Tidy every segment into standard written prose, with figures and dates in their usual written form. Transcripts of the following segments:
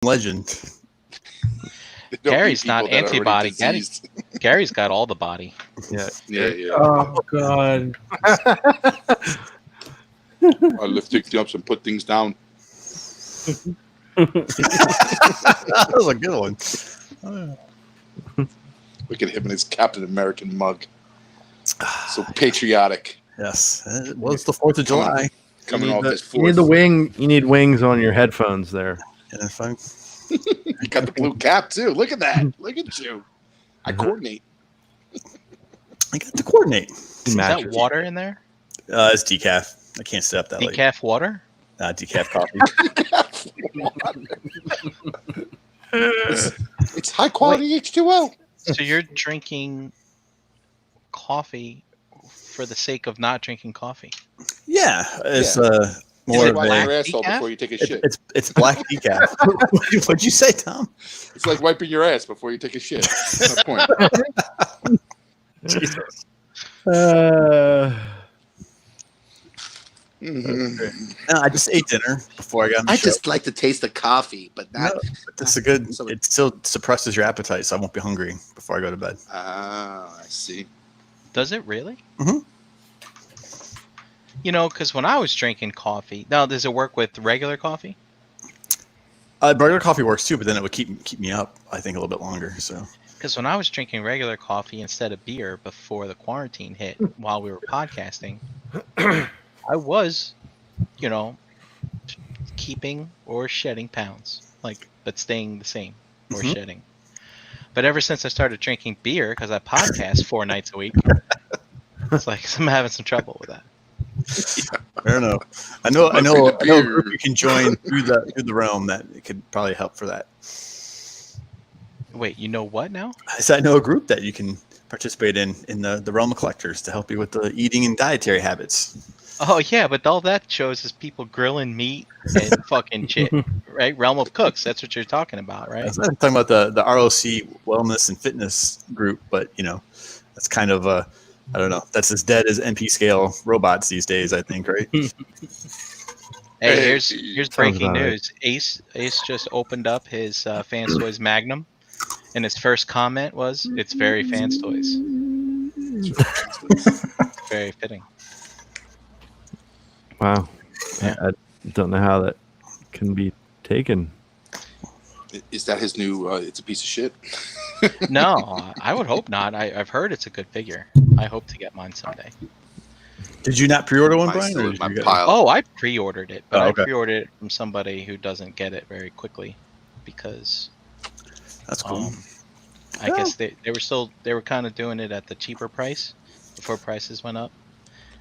legend. Gary's not antibody. Gary's got all the body. Yeah. Oh God. I lift things up and put things down. That was a good one. Look at him in his Captain American mug. So patriotic. Yes, it was the 4th of July. Coming off his You need fourth. You need wings on your headphones there. Yeah, fine. You got the blue cap too. Look at that. Look at you. I coordinate. I got to coordinate. Is that water in there? It's decaf. I can't stay up that late. Decaf water? Decaf coffee. It's high quality H2O. So you're drinking coffee for the sake of not drinking coffee? Yeah, it's More of wipe your a. asshole before you take a shit. It's black decaf. What'd you say, Tom? It's like wiping your ass before you take a shit. That's the point. Jesus. No, I just ate dinner before I got on the I show. just like the taste of coffee, but not. No, this is a good. It still suppresses your appetite, so I won't be hungry before I go to bed. Ah, I see. Does it really? Mhm. You know, because when I was drinking coffee, now does it work with regular coffee? Regular coffee works too, but then it would keep me up. I think a little bit longer. So. Because when I was drinking regular coffee instead of beer before the quarantine hit, while we were podcasting, I was, you know, keeping or shedding pounds, but staying the same or shedding. But ever since I started drinking beer, because I podcast 4 nights a week, it's like I'm having some trouble with that. Fair enough. I know a group you can join through the realm that it could probably help for that. Wait, you know what now? I said I know a group that you can participate in the realm of collectors to help you with the eating and dietary habits. Oh yeah, but all that shows is people grilling meat and fucking shit, right? Realm of Cooks. That's what you're talking about, right? I'm talking about the ROC wellness and fitness group, but that's kind of I don't know. That's as dead as NP scale robots these days, I think, right? Hey, here's breaking news. Ace just opened up his Fans Toys Magnum, and his first comment was, "It's very Fans Toys." Very fitting. Wow. Yeah. I don't know how that can be taken. Is that his new? It's a piece of shit. No, I would hope not. I've heard it's a good figure. I hope to get mine someday. Did you not pre-order one, Mine's Brian? still Or in did my you get it? pile. Oh, I pre-ordered it, but Oh, okay. I pre-ordered it from somebody who doesn't get it very quickly because That's cool. I guess they were kind of doing it at the cheaper price before prices went up,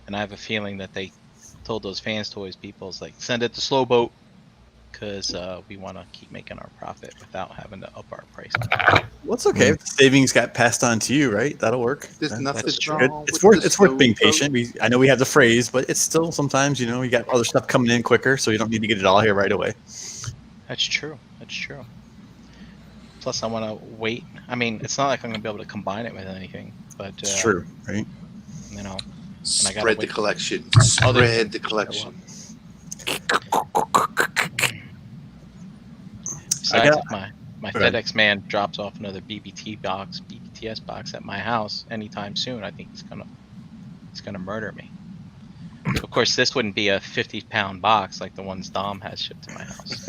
and I have a feeling that they told those Fans Toys people, it's like, send it to Slow Boat because we want to keep making our profit without having to up our price. Well, it's okay if the savings got passed on to you, right? That'll work. There's nothing that's wrong Good. with It's worth being slow boat. patient. I know we have the phrase, but it's still sometimes you got other stuff coming in quicker, so you don't need to get it all here right away. That's true. Plus, I want to wait. I mean, it's not like I'm gonna be able to combine it with anything, but It's true, right? you know. Spread the collection. Oh, Spread the collection. Besides, if my FedEx man drops off another BBTS box at my house anytime soon, I think he's gonna murder me. Of course, this wouldn't be a 50-pound box like the ones Dom has shipped to my house.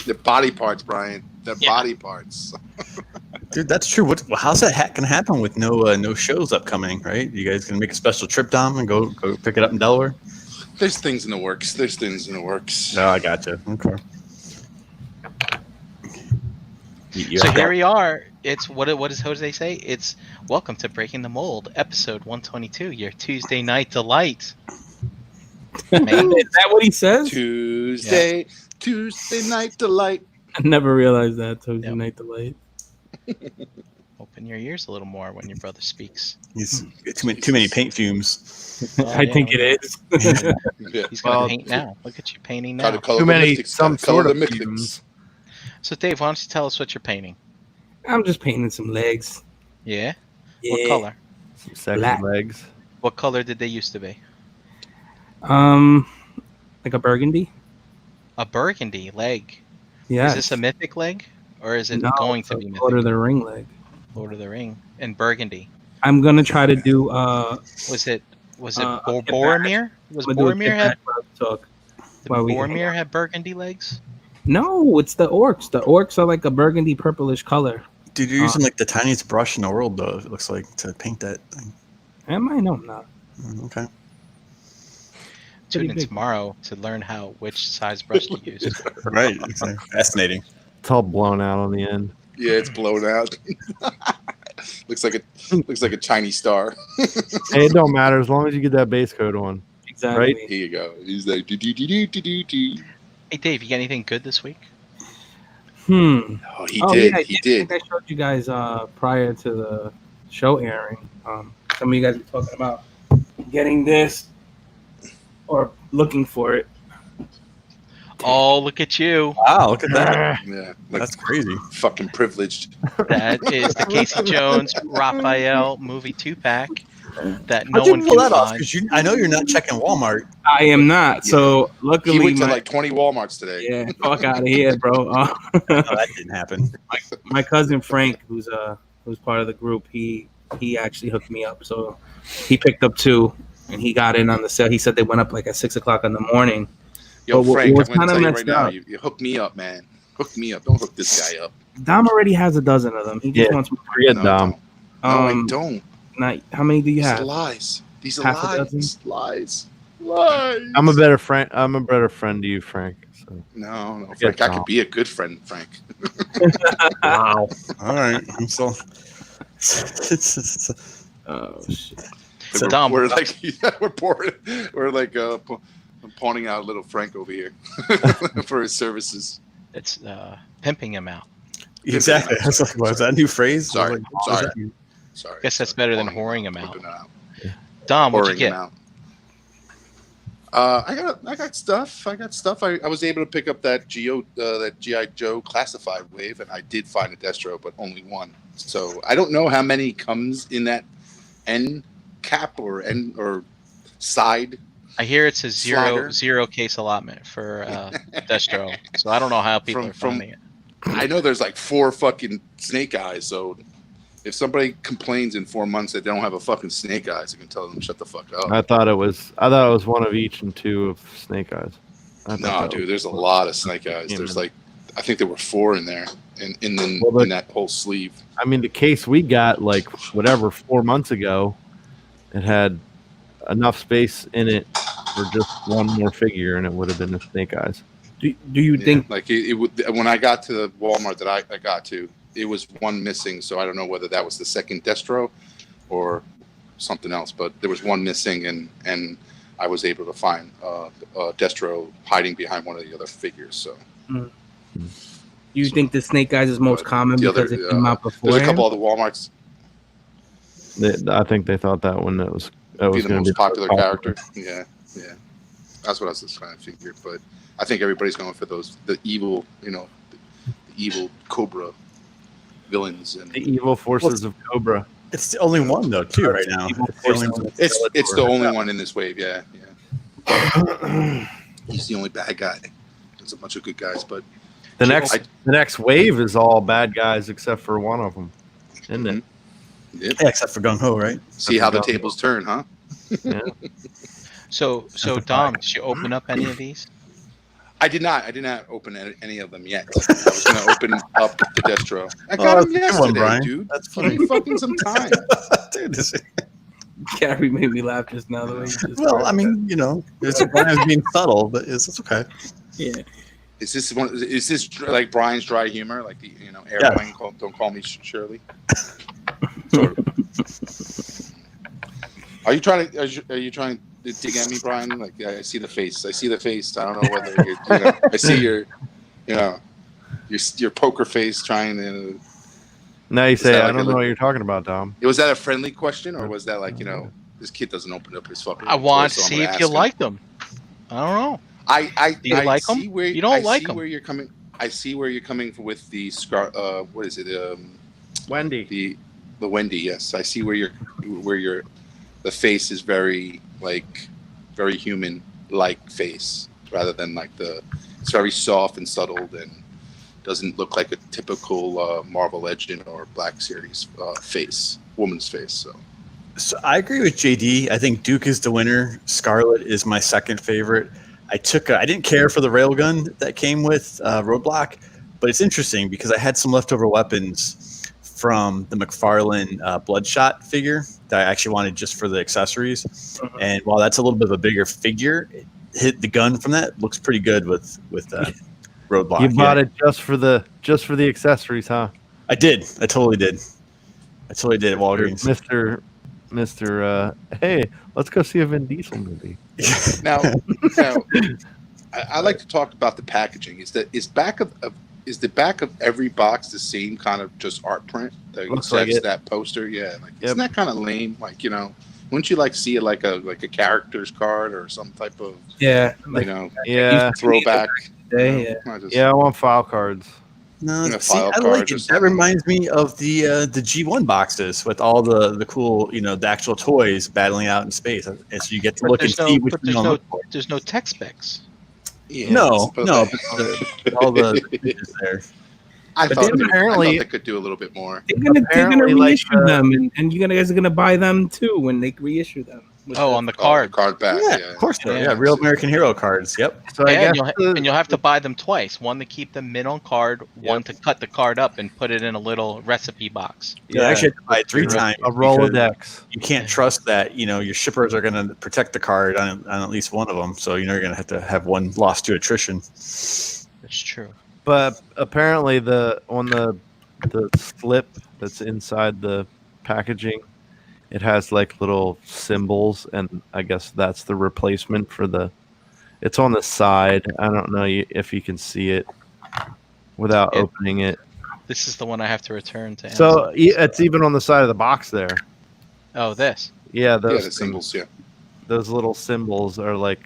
The body parts, Brian. The body parts. Dude, that's true. How's that gonna happen with no shows upcoming? Right? You guys gonna make a special trip, Dom, and go pick it up in Delaware? There's things in the works. No, I gotcha. Okay. So here we are. It's what does Jose say? It's welcome to Breaking the Mold, episode 122, your Tuesday night delight. Is that what he says? Tuesday night delight. I never realized that. Tuesday night delight. Open your ears a little more when your brother speaks. He's too many paint fumes. I think it is. Yeah. He's gonna paint now. Look at you painting now. Too many some sort of fumes. So Dave, why don't you tell us what you're painting? I'm just painting some legs. Yeah? Yeah. What color? Some sexy Black. legs. What color did they used to be? Like a burgundy. A burgundy leg. Yeah. Is this a mythic leg, or is it going to be mythic? Lord of the Ring leg. Lord of the Ring and burgundy. I'm gonna try to do. Was it I'll get Boromir? Was I'm gonna do a Boromir had talk. did while we- Boromir had burgundy legs? No, it's the orcs. The orcs are like a burgundy purplish color. Dude, you're using like the tiniest brush in the world, though. It looks like to paint that thing. Am I? No, I'm not. Okay. Tune in big. tomorrow to learn which size brush to use. Right. It's, fascinating. It's all blown out on the end. Yeah, it's blown out. looks like a Chinese star. Hey, it don't matter as long as you get that base coat on. Exactly. Right? Here you go. He's like do. Hey Dave, you got anything good this week? Hmm. Oh, he did. Yeah, He I did. think I showed you guys prior to the show airing. Some of you guys were talking about getting this or looking for it. Oh, look at you. Wow, look at that. Yeah, like That's crazy. fucking privileged. That is the Casey Jones Raphael movie 2-pack that no How'd you one pull can that off? find. Because I know you're not checking Walmart. I am not. So luckily, He went to my, like 20 Walmarts today. yeah, fuck out of here, bro. No, that didn't happen. My cousin Frank, who's part of the group, he actually hooked me up. So he picked up 2, and he got in on the sale. He said they went up like at 6:00 in the morning. Yo, But Frank, what's I'm going to kinda tell you messed right now. up- You hook me up, man. Hook me up. Don't hook this guy up. Dom already has a dozen of them. He just Yeah. wants. Forget No, Dom. No, I don't. Not, how many do you These have? are lies. These are Half a dozen? lies. Lies. I'm a better friend. I'm a better friend to you, Frank. So. No, Forget Frank. I Dom. could be a good friend, Frank. Wow. All right. I'm still. Oh shit. So Dom, We're like we're like pawning out little Frank over here for his services. it's pimping him out. Exactly. I was like, was that a new phrase? Sorry. I was like, what Sorry. does that mean? Sorry. Guess that's better than whoring him out. Pimping out. Dom, what'd you Whoring him get? out. I got stuff. I was able to pick up that GI Joe classified wave, and I did find a Destro, but only one. So I don't know how many comes in that end cap or end or side. I hear it's a Slagger. zero case allotment for Destro, so I don't know how people are From- finding it. I know there's like 4 fucking Snake Eyes, so if somebody complains in 4 months that they don't have a fucking Snake Eyes, I can tell them shut the fuck up. I thought it was one of each and 2 of Snake Eyes. I thought No, that dude, was- there's a lot of Snake Eyes. Yeah, There's man. like, I think there were 4 in there, in that whole sleeve. I mean, the case we got like whatever 4 months ago, it had enough space in it for just one more figure, and it would have been the Snake Eyes. Do you Yeah, think? like it would, when I got to the Walmart that I got to, it was one missing. So I don't know whether that was the second Destro or something else, but there was one missing, and I was able to find Destro hiding behind one of the other figures. So Do you think the Snake Eyes is most common the other, because it came out before? there's a couple other Walmarts. I think they thought that one that was Be the going to most popular character. Yeah. That's what I was trying to figure. But I think everybody's going for the evil, the evil Cobra villains, and The evil forces of Cobra. It's the only one though, too, right now. It's the only one. it's the only one in this wave. Yeah. He's the only bad guy. There's a bunch of good guys, but The I- next wave is all bad guys except for one of them, isn't it? yeah, Yeah, except for Gung Ho, right? see how the tables turn, huh? Yeah. So Dom, did you open up any of these? I did not open any of them yet. I was going to open up the Destro. I got Oh, him that's a good one, yesterday, Brian. dude. That's Give me fucking some time. Dude, Gary made me laugh just now. The way he just well, I mean, it's Brian's being subtle, but it's okay. yeah. Is this like Brian's dry humor, like the airplane? Don't call me Shirley. Sort of. Are you trying to dig at me, Brian? Like I see the face. I don't know whether I see your poker face trying to. Now you Is say that I like don't a know li- what you're talking about, Dom. Was that a friendly question, or was that like this kid doesn't open up his fucking? I want toy, to so I'm see gonna if ask you him. like them. I don't know. I Do you like 'em? see where You don't I like see 'em. where you're coming. I see where you're coming with the what is it? Wendy. The Wendy. Yes, I see where the face is very very human like face rather than like the It's very soft and subtle, and doesn't look like a typical Marvel Legend or Black Series woman's face. So I agree with JD. I think Duke is the winner. Scarlet is my second favorite. I didn't care for the railgun that came with Roadblock, but it's interesting because I had some leftover weapons from the McFarlane Bloodshot figure that I actually wanted just for the accessories. And while that's a little bit of a bigger figure, hit the gun from that looks pretty good with Roadblock. You bought it just for the accessories, huh? I did. I totally did at Walgreens. Mr. Hey, let's go see a Vin Diesel movie. Now, I like to talk about the packaging. Is the back of every box the same kind of just art print that Looks like like it. that poster? Yeah, isn't that kind of lame? Like, wouldn't you like see it like a character's card or some type of Yeah. Yeah, throwback? I want file cards. No, In a see, file I card like or it. That something. reminds me of the G1 boxes with all the cool, the actual toys battling out in space. And so you get to look and see which one you look for. There's no tech specs. Yeah, No, but but all the images there. I But thought then apparently- they could do a little bit more. They're gonna Apparently, reissue them, and you guys are gonna buy them too when they reissue them. Oh, on the card. Card back. Yeah, Yeah, of course. Yeah. Yeah, real American Hero cards. Yep. So I Yeah, guess and you'll have to buy them twice. One to keep them mint on card, one to cut the card up and put it in a little recipe box. Yeah, I actually had to buy it 3 times. a because Rolodex. You can't trust that your shippers are going to protect the card on at least one of them. So you're going to have one lost to attrition. It's true. But apparently, on the slip that's inside the packaging, it has like little symbols, and I guess that's the replacement for the. It's on the side. I don't know if you can see it without Yeah. opening it. This is the one I have to return to. So Amazon. it's even on the side of the box there. Oh, this. Yeah, yeah, those the symbols. Yeah, those little symbols are like.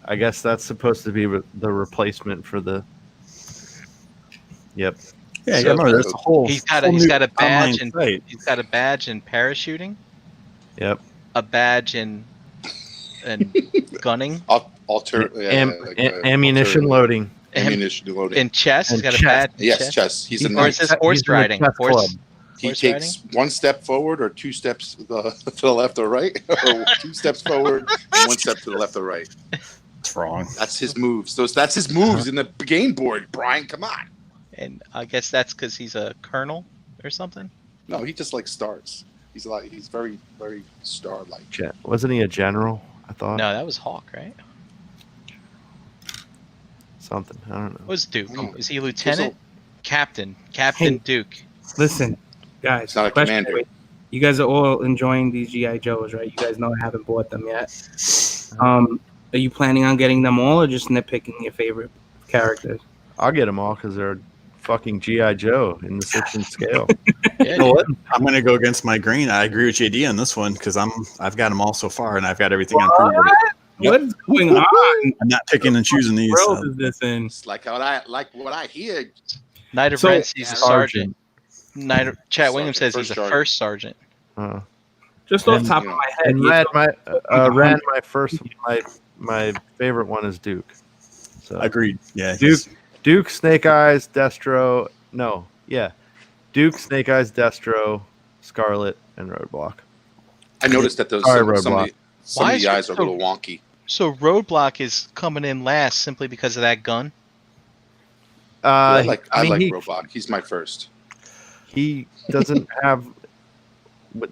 I guess that's supposed to be the replacement for the. Yep. Yeah, So- yeah. Remember, there's a whole. He's got whole a new badge online and site. he's got a badge in parachuting, Yep. a badge in gunning, Ammunition loading. Ammunition loading. in chess. He's And got a chess. badge. in Yes, chess. chess. He's a Or it knight. says He's horse in the riding. chess Horse, club. He horse takes one step forward or 2 steps to the left or right, or 2 steps forward and 1 step to the left or right. It's wrong. That's his moves. That's his moves in the game board. Brian, come on. And I guess that's because he's a colonel or something. No, he just like starts. He's very, very star-like. Wasn't he a general? I thought No, that was Hawk, right? something. I don't know. What was Duke? No. Is he lieutenant? Captain Hey. Duke. Listen, guys. It's not a question commander. for you. You guys are all enjoying these GI Joes, right? You guys know I haven't bought them yet. Are you planning on getting them all, or just nitpicking your favorite characters? I'll get them all because they're fucking GI Joe in the 6-inch scale. Yeah, You know what? I'm going to go against my green. I agree with JD on this one because I've got them all so far, and I've got everything on pre-order. Yep. What is going on? I'm not picking and choosing these. What world is this in? It's like what I hear. Knight of So- Reds, he's a sergeant. Chad Sergeant, Williams says he's first a sergeant. first sergeant. Just off And- the top of my head, And you Ran, my favorite one is Duke. So Agreed. Yeah. Duke, Snake Eyes, Destro. No, yeah, Duke, Snake Eyes, Destro, Scarlet, and Roadblock. I noticed that those Sorry, some Roadblock. of Why the is eyes it are a so- little wonky. So Roadblock is coming in last simply because of that gun. I like he, Roadblock. He's my first. he doesn't have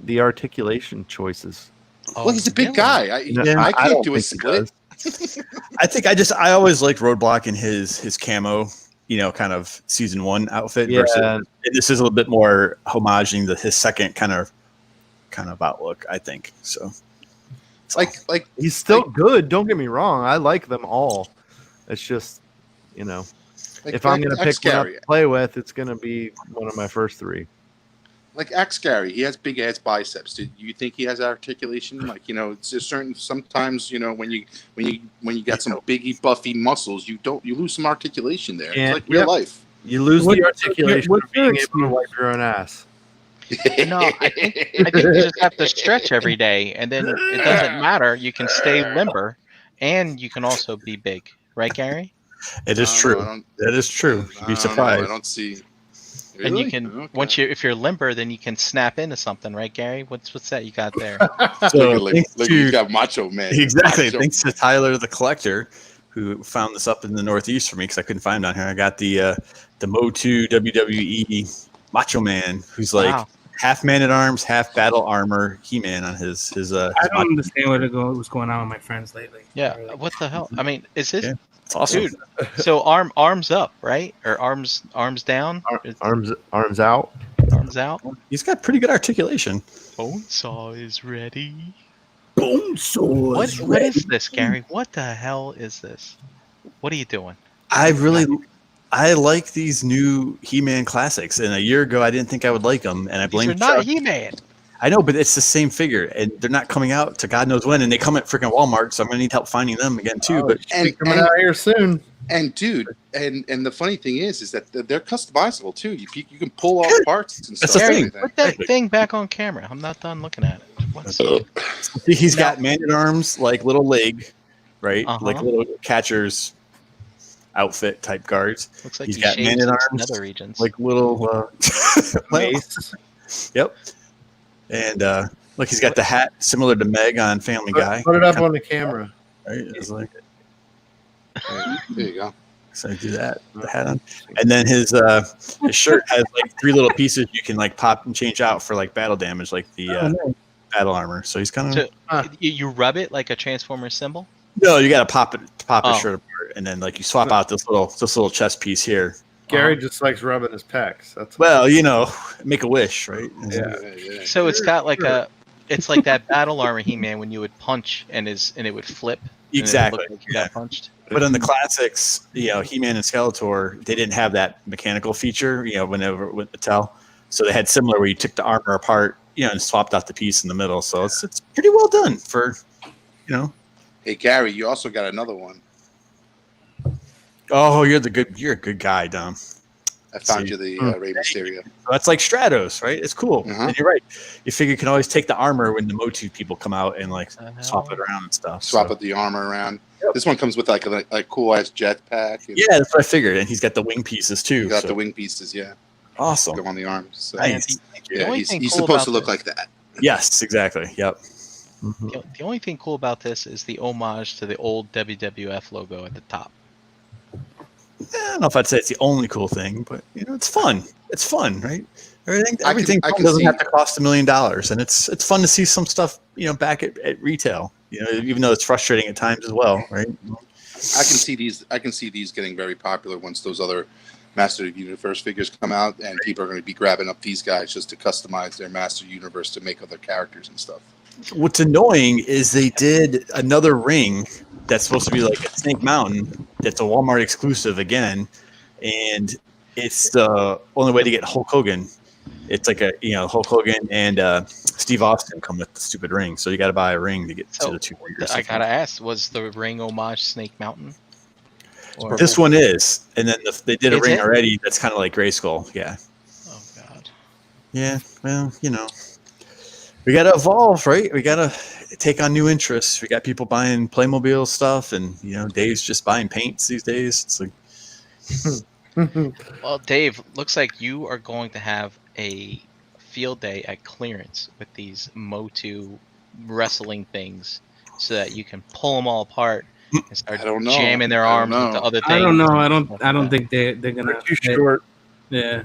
the articulation choices. Well, he's a big really? guy. I can't don't do a think he split. does. I think I always liked Roadblock in his camo, kind of season 1 outfit. Yeah. Versus, and this is a little bit more homaging to his second kind of outlook, I think. So Like He's still good. Don't get me wrong. I like them all. It's just, if I'm going to pick one up Scary, to play with, it's going to be one of my first 3. like Axe Scary, he has big ass biceps. Do you think he has articulation? Like it's just certain. Sometimes when you got some biggy buffy muscles, you lose some articulation there. Yeah, It's like real yep. life. You lose What- the articulation what's of being your able to wipe your own ass. No, I think you just have to stretch every day, and then it doesn't matter. You can stay limber, and you can also be big, right, Gary? It is true. That is true. You'd be surprised. I don't see. And you Really? can Okay. if you're limber, then you can snap into something, right, Gary? What's that you got there? So Look, thanks look, to- he's got Macho Man. Exactly. Macho Thanks to Tyler the Collector, who found this up in the Northeast for me because I couldn't find it on here. I got the Motu WWE Macho Man, who's like Wow. half Man at Arms, half battle armor He-Man on his I don't Macho- understand what's going on with my friends lately. Yeah. Really. What the hell? I mean, is this Yeah. It's awesome. dude? So arms up, right? Or arms down? Arms out. Arms out. He's got pretty good articulation. Bonesaw is ready. Boom swords. What is this, Gary? What the hell is this? What are you doing? I like these new He-Man classics, and a year ago I didn't think I would like them, and I These blame are not Chuck. He-Man. I know, but it's the same figure, and they're not coming out to God knows when, and they come at freaking Walmart, so I'm gonna need help finding them again too. Oh, But shit, coming out here soon. And dude, and the funny thing is that they're customizable too. You can pull off parts and That's stuff. the Gary, thing. and everything. put that thing back on camera. I'm not done looking at it. What's he's got Man at Arms, like little leg, right? Uh-huh. Like little catcher's outfit type guards, looks like he's he got shaved Man at his Arms, nether regions. like little. Well, Mace. yep. And look, he's got the hat similar to Meg on Family Guy. Put it up on the camera. Right? It's like, There you go. so I do that, the hat on, and then his shirt has like 3 little pieces you can like pop and change out for like battle damage, like the battle armor. So he's kind of So you rub it like a Transformer symbol. no, you got to pop his Oh. shirt apart, and then like you swap out this little chest piece here. Gary just likes rubbing his pecs. That's Well, you know, make a wish, right? Yeah. Yeah. So it's got like it's like that battle armor He-Man when you would punch and it would flip. and it would Exactly. look like you Yeah. got punched. But in the classics, you know, He-Man and Skeletor, they didn't have that mechanical feature, you know, whenever with Mattel. So they had similar where you took the armor apart, you know, and swapped out the piece in the middle. So it's pretty well done for, you know. Hey Gary, you also got another one. Oh, you're a good guy, Dom. I found you the Rey Mysterio. So that's like Stratos, right? It's cool. Uh-huh. And you're right. You figure you can always take the armor when the Motu people come out and like swap it around and stuff. Swap so. out the armor around. Yep. This one comes with like a cool ass jetpack. And Yeah, that's what I figured. And he's got the wing pieces too. you got so. the wing pieces. Yeah, Awesome. go on the arms. So, Nice. Thank you. The yeah, only he's thing cool supposed to about look this- like that. Yes, exactly. Yep. The only thing cool about this is the homage to the old WWF logo at the top. I don't know if I'd say it's the only cool thing, but you know, it's fun. It's fun, right? Everything I everything can doesn't see- have to cost $1 million, and it's fun to see some stuff, you know, back at retail. You know, even though it's frustrating at times as well, right? I can see these getting very popular once those other Master Universe figures come out, and people are going to be grabbing up these guys just to customize their Master Universe to make other characters and stuff. What's annoying is they did another ring that's supposed to be like a Snake Mountain. That's a Walmart exclusive again, and it's the only way to get Hulk Hogan. It's like Hulk Hogan and Steve Austin come with the stupid ring, so you got to buy a ring to get to the 2 figures. I gotta ask, was the ring homage Snake Mountain? Or- This one is, and then they did a Is ring it? already that's kind of like Grayskull. Yeah, Oh god. yeah. Well, you know, we got to evolve, right? We got to take on new interests. We got people buying Playmobil stuff, and you know, Dave's just buying paints these days. It's like, Well, Dave, looks like you are going to have a field day at clearance with these Motu wrestling things, so that you can pull them all apart and start I don't know. jamming their I don't arms into know. other things. I don't know. I don't think they're gonna. They're too short. Yeah,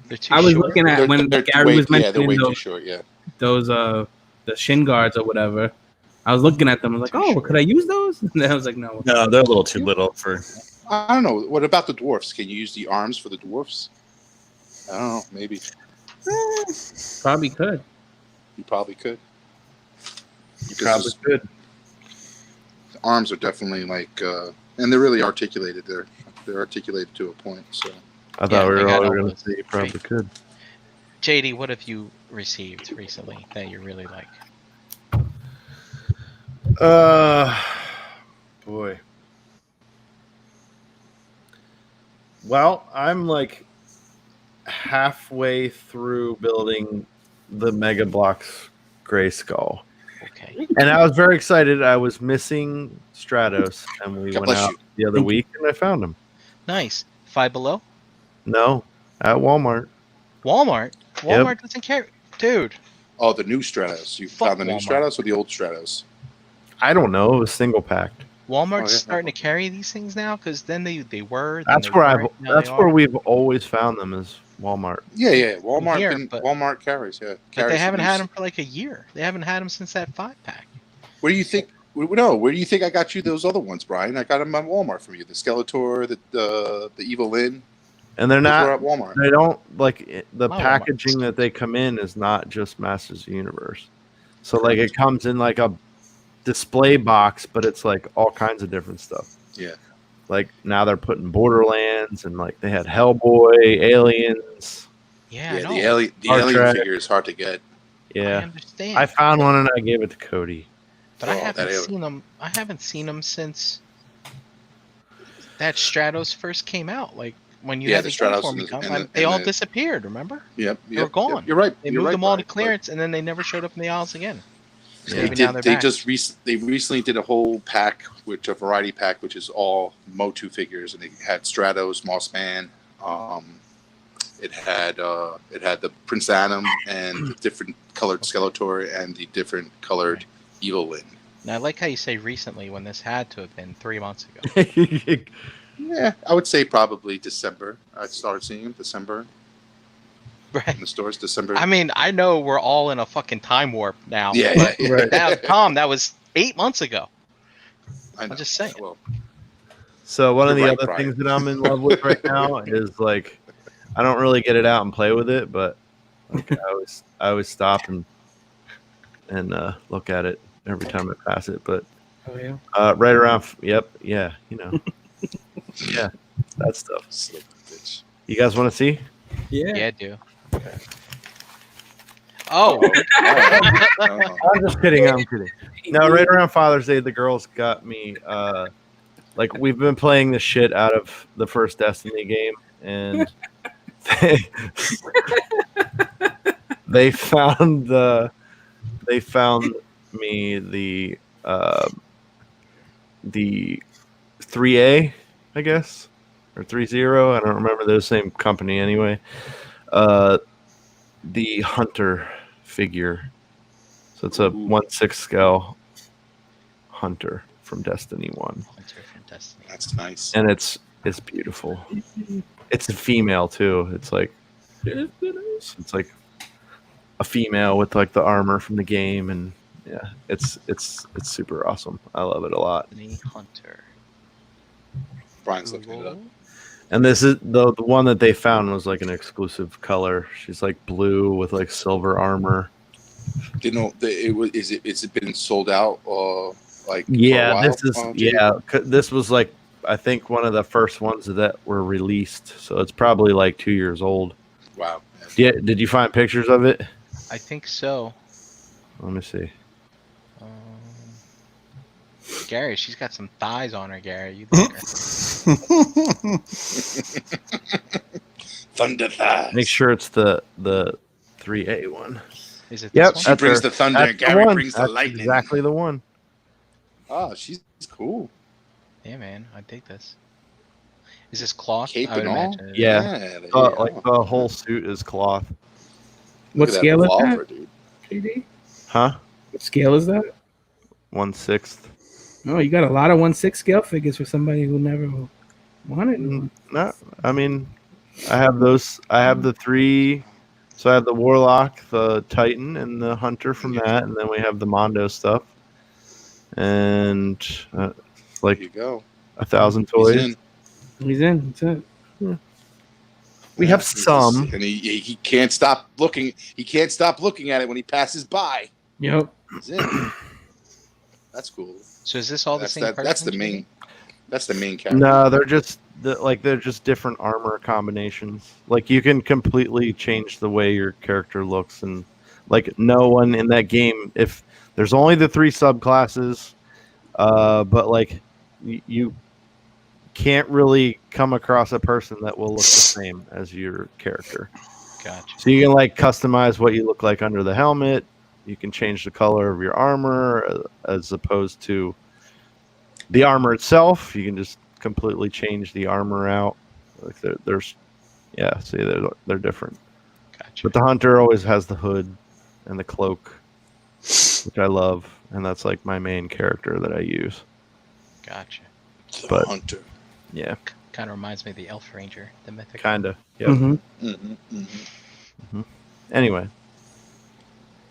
They're too I was short. looking at when Gary was they're mentioning way too those short. Yeah, the shin guards or whatever. I was looking at them. I was like, oh, could I use those? And I was like, no. no, they're a little too little for. I don't know. What about the dwarfs? Can you use the arms for the dwarfs? I don't know. Maybe Probably could. you probably could. You probably could. The arms are definitely like, and they're really articulated. They're articulated to a point. So I thought Yeah, we they were got all all going those to say you probably great- could. JD, what have you received recently that you really like? Boy. Well, I'm like halfway through building the Mega Bloks Grayskull. Okay. And I was very excited. I was missing Stratos, and we God went bless out you. the other week, and I found them. Nice. Five Below? No, at Walmart. Walmart? Walmart doesn't carry. Dude. Oh, the new Stratos. You Fuck found the new Walmart. Stratos or the old Stratos? I don't know. It was single packed. Walmart's Oh, yeah. starting to carry these things now because then they were. Then That's they where weren't, now That's they where are. we've always found them is Walmart. Yeah. Walmart. Here, but- Walmart carries. Yeah, But carries they haven't the had new- them for like a year. They haven't had them since that 5-pack. Where do you think? No, where do you think I got you those other ones, Brian? I got them at Walmart from you. The Skeletor, the Evil Lyn. And they're Those were not. at Walmart. They don't the My Walmart. packaging that they come in is not just Masters of the Universe. So like it comes in like a display box, but it's like all kinds of different stuff. Yeah. Like now they're putting Borderlands and like they had Hellboy, Aliens. Yeah, I Yeah, know. the Star alien Trek. figure is hard to get. I Yeah. understand. I found one and I gave it to Cody. But I Oh, that haven't alien. seen them. I haven't seen them since that Stratos first came out. Like when you Yeah, had the the Stratos Stratos and the- come, and the- they and all the- disappeared. Remember? Yep, They were gone. You're right. They You're moved right, them all to Brian, clearance, and then they never showed up in the aisles again. but Maybe They now they're did. They back. just they recently did a whole pack, which a variety pack, which is all Motu figures, and they had Stratos, Mossman. It had the Prince Adam and the different colored Skeletor and the different colored Evil Lyn. Now I like how you say recently when this had to have been 3 months ago. Yeah, I would say probably December. I started seeing them December in Right. the stores. December. I mean, I know we're all in a fucking time warp now. yeah. Right. Now, Tom, that was 8 months ago. I know. I'm just saying. Well, So one of the You're right, other Brian. things that I'm in love with right now is like I don't really get it out and play with it, but like, I always stop and look at it every time I pass it. But Oh yeah. right around, yep, yeah, you know, yeah, that stuff. son of a bitch. You guys want to see? Yeah. Yeah, do. Oh, Oh, I'm just kidding. I'm kidding. No, right around Father's Day, the girls got me. Like we've been playing the shit out of the first Destiny game, and they found me the 3A, I guess, or 3-0. I don't remember. They're the same company anyway. The Hunter figure. So it's a Ooh. 1/6 scale Hunter from Destiny 1. Hunter from Destiny. that's nice. And it's beautiful. It's a female too. It's like a female with like the armor from the game, and yeah, it's super awesome. I love it a lot. Destiny Hunter. Brian's looking it up. Google. And this is the one that they found was like an exclusive color. She's like blue with like silver armor. Didn't know it was. Is it been sold out? Like for a Yeah, while? this is Jimmy? this was like I think one of the first ones that were released. So it's probably like 2 years old. Wow. Yeah, did you find pictures of it? I think so. Let me see. Gary, she's got some thighs on her, Gary. You think her. Thunder thighs. Make sure it's the 3A one. Is it Yep, this She one? that's brings her. the thunder. That's and the Gary one. brings the That's lightning. exactly the one. Oh, she's cool. Yeah, man, I dig this. Is this cloth? Cape I would and all? imagine it is. Yeah. there you go. Like the whole suit is cloth. What Look at scale is revolver, that? dude. JD? Huh? What scale is that? 1/6. Oh, you got a lot of 1/6 scale figures for somebody who never wanted one. No, I mean, I have those. I have the 3. So I have the Warlock, the Titan, and the Hunter from that, and then we have the Mondo stuff, and There like you go. 1,000 He's toys. in. He's in. That's it. We have he's some. and he can't stop looking. He can't stop looking at it when he passes by. Yep. He's in. That's cool. So is this all the That's same person? that's the Jimmy? main. That's the main character. No, they're just they're just different armor combinations. Like you can completely change the way your character looks, and like no one in that game. If there's only the 3 subclasses, but like you can't really come across a person that will look the same as your character. Gotcha. So you can like customize what you look like under the helmet. You can change the color of your armor as opposed to the armor itself. You can just completely changed the armor out. Like there's, yeah. See, they're different. Gotcha. But the hunter always has the hood and the cloak, which I love, and that's like my main character that I use. Gotcha. The But- hunter. Yeah, Kind of reminds me of the Elf Ranger, the mythic. kinda. Yeah. Mm-hmm. Mm-hmm. Anyway,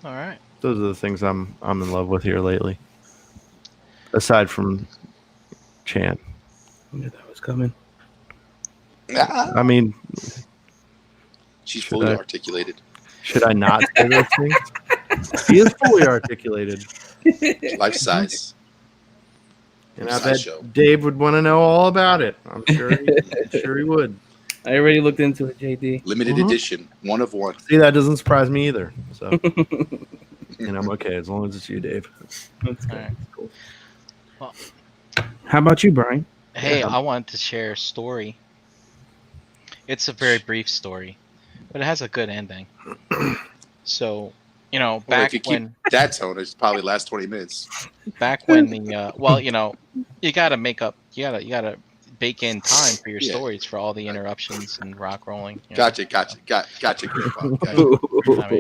All right. those are the things I'm in love with here lately. Aside from Chan, I knew that was coming. Ah, I mean, she's should fully I- articulated. should I not say those things? He is fully articulated, Life size. and I bet Sideshow. Dave would want to know all about it. I'm sure he would. I already looked into it, JD. Limited Mhm. edition. One of one. See, that doesn't surprise me either. So, and I'm okay as long as it's you, Dave. That's All good. right. Cool. Well- How about you, Brian? Hey, Yeah. I wanted to share a story. It's a very brief story, but it has a good ending. So, you know, Well, back if you keep when that tone, it's probably last 20 minutes. the well, you know, you gotta make up, you gotta bake in time for your Yeah. stories for all the interruptions and rock rolling. you know. Gotcha, gotcha, Grandpa. Gotcha.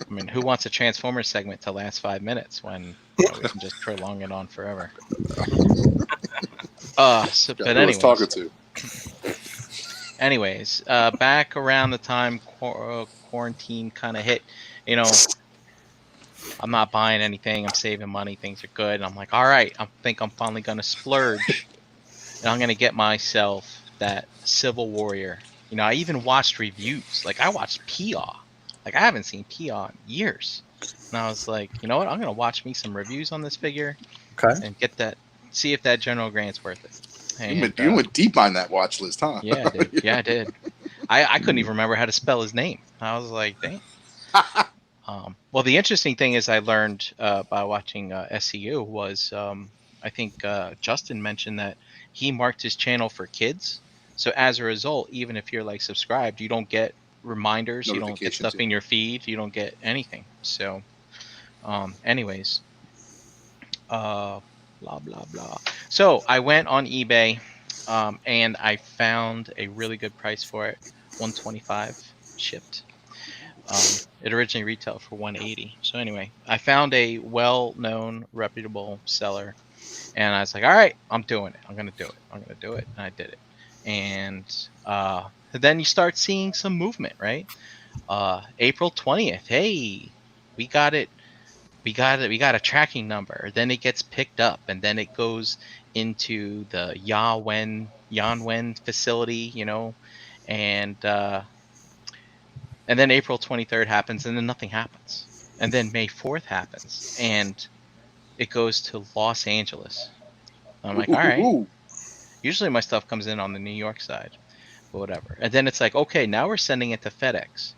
I mean, who wants a Transformers segment to last 5 minutes when we can just prolong it on forever? So, but Who I was talking anyways, to? back around the time quarantine kind of hit, you know, I'm not buying anything. I'm saving money. Things are good. And I'm like, all right, I think I'm finally gonna splurge, and I'm gonna get myself that Civil Warrior. You know, I even watched reviews. Like I watched PIA. Like I haven't seen PIA in years. And I was like, you know what? I'm gonna watch me some reviews on this figure Okay. and get that. See if that General Grant's worth it. And, You went deep on that watch list, huh? yeah, I did. Yeah, I did. I couldn't even remember how to spell his name. I was like, dang. Well, the interesting thing is I learned by watching SCU was I think Justin mentioned that he marked his channel for kids. So as a result, even if you're like subscribed, you don't get reminders, you don't get Notifications, stuff in your feed, you don't get anything. So, anyways, blah blah blah. So I went on eBay, and I found a really good price for it, $125 shipped. It originally retailed for $180. So anyway, I found a well-known, reputable seller, and I was like, "All right, I'm doing it. I'm gonna do it. I'm gonna do it." And I did it. And then you start seeing some movement, right? April 20th. Hey, we got it. We got a tracking number. Then it gets picked up, and then it goes into the Yanwen facility, you know, and then April 23rd happens, and then nothing happens, and then May 4th happens, and it goes to Los Angeles. I'm like, all right. Ooh. Usually my stuff comes in on the New York side, but whatever. And then it's like, okay, now we're sending it to FedEx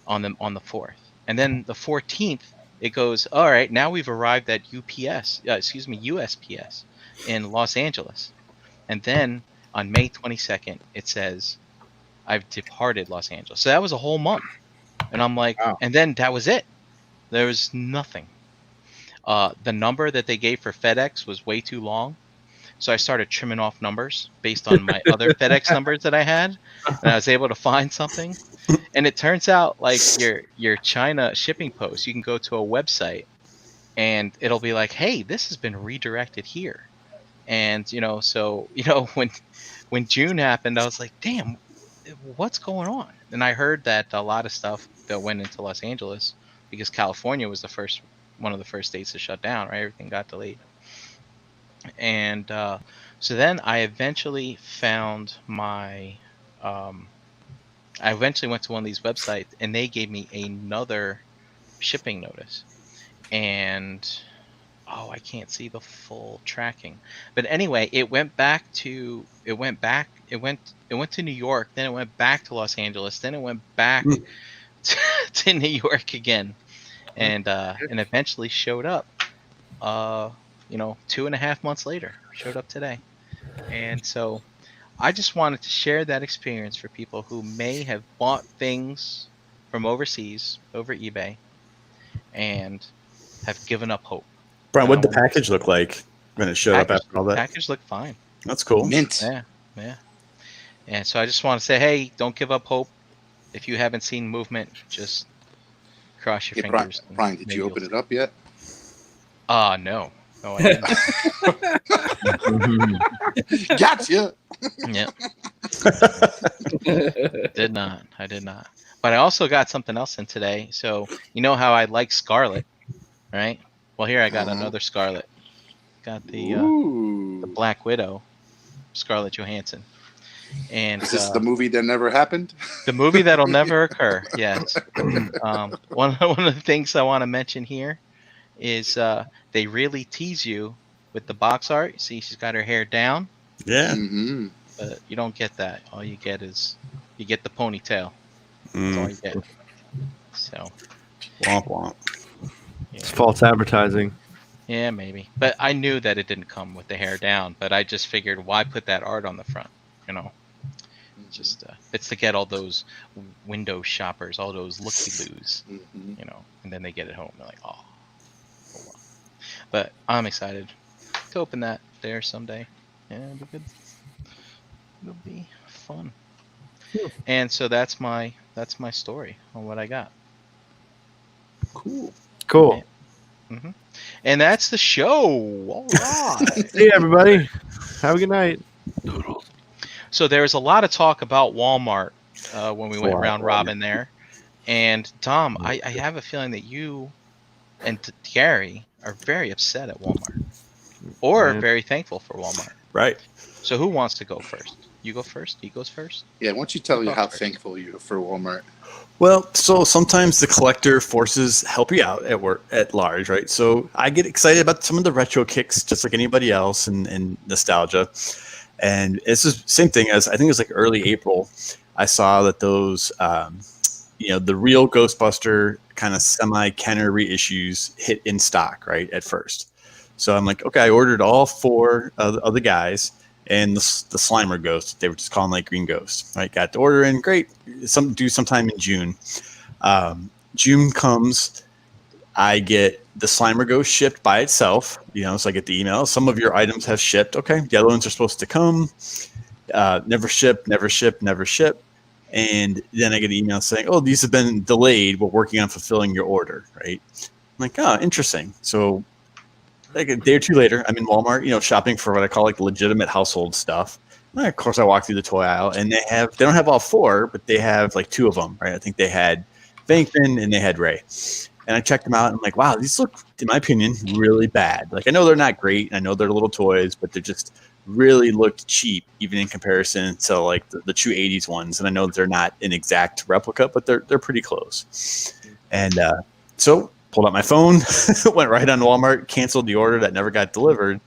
on the 4th, and then the 14th. It goes, all right, now we've arrived at USPS in Los Angeles. And then on May 22nd, it says, I've departed Los Angeles. So that was a whole month. And I'm like, Wow. and then that was it. There was nothing. The number that they gave for FedEx was way too long. So I started trimming off numbers based on my other FedEx numbers that I had. And I was able to find something. And it turns out like your China shipping post, you can go to a website and it'll be like, hey, this has been redirected here. And, you know, so, you know, when June happened, I was like, damn, what's going on? And I heard that a lot of stuff that went into Los Angeles because California was one of the first states to shut down, right? Everything got delayed. And so then I eventually found I eventually went to one of these websites and they gave me another shipping notice. And I can't see the full tracking. But anyway, it went to New York, then it went back to Los Angeles, then it went back to New York again. And eventually showed up 2.5 months later. Showed up today. And so I just wanted to share that experience for people who may have bought things from overseas over eBay and have given up hope. Brian, what did the package look like when it showed up after all that? Package looked fine. That's cool. Mint. Yeah. And so I just want to say, hey, don't give up hope. If you haven't seen Movement, just cross your Hey, Brian, fingers. Brian, did you open it up yet? No, I didn't. Gotcha. Yeah, I did not. But I also got something else in today. So you know how I like Scarlet, right? Well, here I got another Scarlet. Got the Ooh. Black Widow, Scarlett Johansson. And Is this the movie that never happened? the movie that'll never occur. Yes. One of the things I want to mention here is they really tease you with the box art. See, she's got her hair down, Yeah. Mm-hmm. but you don't get that. All you get is you get the ponytail. That's all you get. So Womp womp. It's false advertising. yeah, maybe. But I knew that it didn't come with the hair down. But I just figured, why put that art on the front? You know. Just it's to get all those window shoppers, all those looky-loos, Mm-hmm. you know, and then they get it home. They're like, oh wow. But I'm excited to open that there someday. Yeah, it'll be good. It'll be fun. And so that's my story on what I got. Cool. Cool. And that's the show. All right. Hey, everybody. Have a good night. So there was a lot of talk about Walmart when we went Wow. round robin there. And Tom, I have a feeling that you and Gary are very upset at Walmart, or Yeah. very thankful for Walmart. Right. So who wants to go first? You go first. He goes first. Yeah, why don't you tell you how First. thankful you are for Walmart? Well, so sometimes the collector forces help you out at work at large, right? So I get excited about some of the retro kicks, just like anybody else, and nostalgia. And it's the same thing as I think it was like early April. I saw that those, the real Ghostbuster kind of semi-Kenner reissues hit in stock right at first. So I'm like, okay, I ordered all 4 of the guys and the Slimer Ghost. They were just calling like Green Ghost. Right, got the order in. Great, sometime in June. June comes. I get the Slimer Ghost shipped by itself, so I get the email. Some of your items have shipped. Okay, the other ones are supposed to come. Never ship. And then I get an email saying, oh, these have been delayed. We're working on fulfilling your order, right? I'm like, oh, interesting. So like a day or two later, I'm in Walmart, shopping for what I call like legitimate household stuff. And of course, I walk through the toy aisle, and they don't have all 4, but they have like 2 of them, right? I think they had Venkman and they had Ray. And I checked them out, and I'm like, wow, these look, in my opinion, really bad. Like, I know they're not great, and I know they're little toys, but they just really looked cheap, even in comparison to like the true 80s ones. And I know they're not an exact replica, but they're pretty close. And so pulled out my phone, went right on Walmart, canceled the order that never got delivered.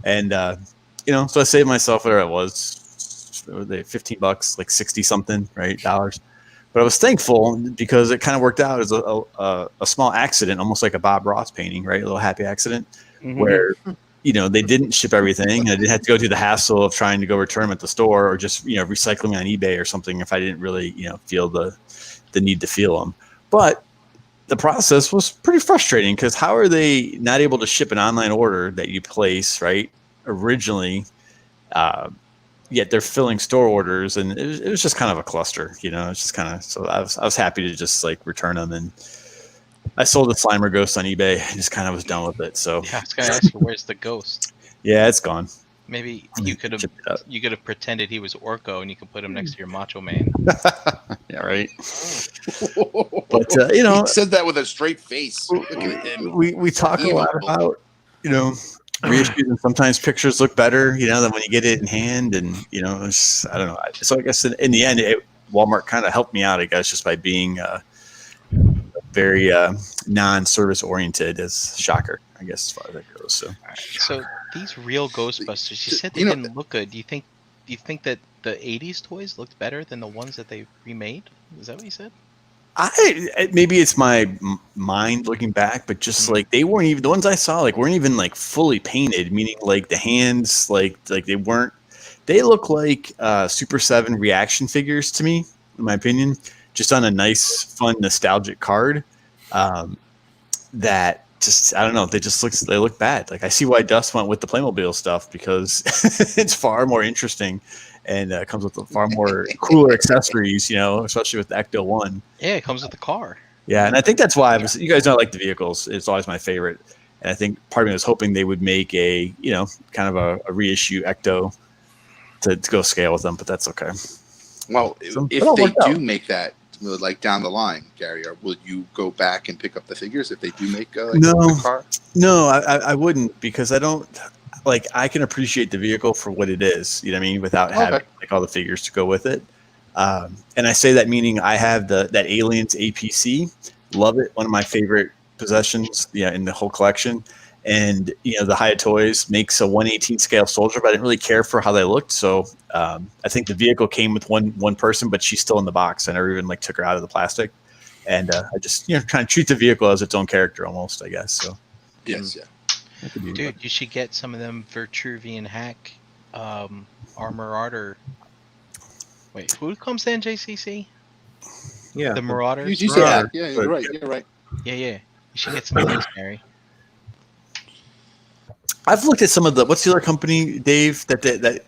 And, so I saved myself whatever it was, $15, like 60 something, right? Dollars. But I was thankful because it kind of worked out as a small accident, almost like a Bob Ross painting, right? A little happy accident where, they didn't ship everything. And I didn't have to go through the hassle of trying to go return them at the store or just, recycle them on eBay or something if I didn't really, feel the need to feel them. But the process was pretty frustrating because how are they not able to ship an online order that you place, right, originally, yet they're filling store orders, and it was just kind of a cluster, it's just kind of, so I was happy to just like return them, and I sold the Slimer Ghost on eBay and just kind of was done with it. So Yeah, I was gonna ask you, where's the ghost? yeah, it's gone. Maybe you could Check it out. have pretended he was Orko, and you could put him next to your Macho Man. Yeah, right. But He said that with a straight face. Look at him. we talk a lot Evil. about reissues, and sometimes pictures look better than when you get it in hand, and it's, I don't know. So I guess in the end, Walmart kind of helped me out, I guess, just by being very non-service oriented, as shocker, I guess, as far as that goes. So So these real Ghostbusters, you said they You know- didn't look good. Do you think that the 80s toys looked better than the ones that they remade? Is that what you said? maybe it's my mind looking back, but just like they weren't even, the ones I saw weren't even like fully painted, meaning like the hands like they weren't. They look like Super 7 reaction figures to me, in my opinion, just on a nice, fun, nostalgic card. That just I don't know. They look bad. Like I see why Dust went with the Playmobil stuff because it's far more interesting and comes with far more cooler accessories. You know, especially with the Ecto One. Yeah, it comes with the car. Yeah, and I think that's why you guys know I like the vehicles. It's always my favorite, and I think part of me was hoping they would make a kind of a reissue Ecto to go scale with them, but that's okay. Well, So, if it'll they work out. do make that, like down the line, Gary, or will you go back and pick up the figures if they do make No. a car? No, I wouldn't because I don't like. I can appreciate the vehicle for what it is. You know what I mean, without having like all the figures to go with it. And I say that meaning I have that Aliens APC. Love it. One of my favorite possessions. Yeah, in the whole collection. And the Hiya Toys makes a 1/18 scale soldier, but I didn't really care for how they looked. So I think the vehicle came with one person, but she's still in the box. I never even took her out of the plastic. And I just kind of treat the vehicle as its own character almost, I guess. So Yes, yeah. that could be Dude, you should get some of them Vitruvian hack armor art. Wait, who comes in JCC? Yeah. The Marauders. You said yeah, you're right. You're right. Yeah. You should get some of those, Gary. I've looked at some of what's the other company, Dave, that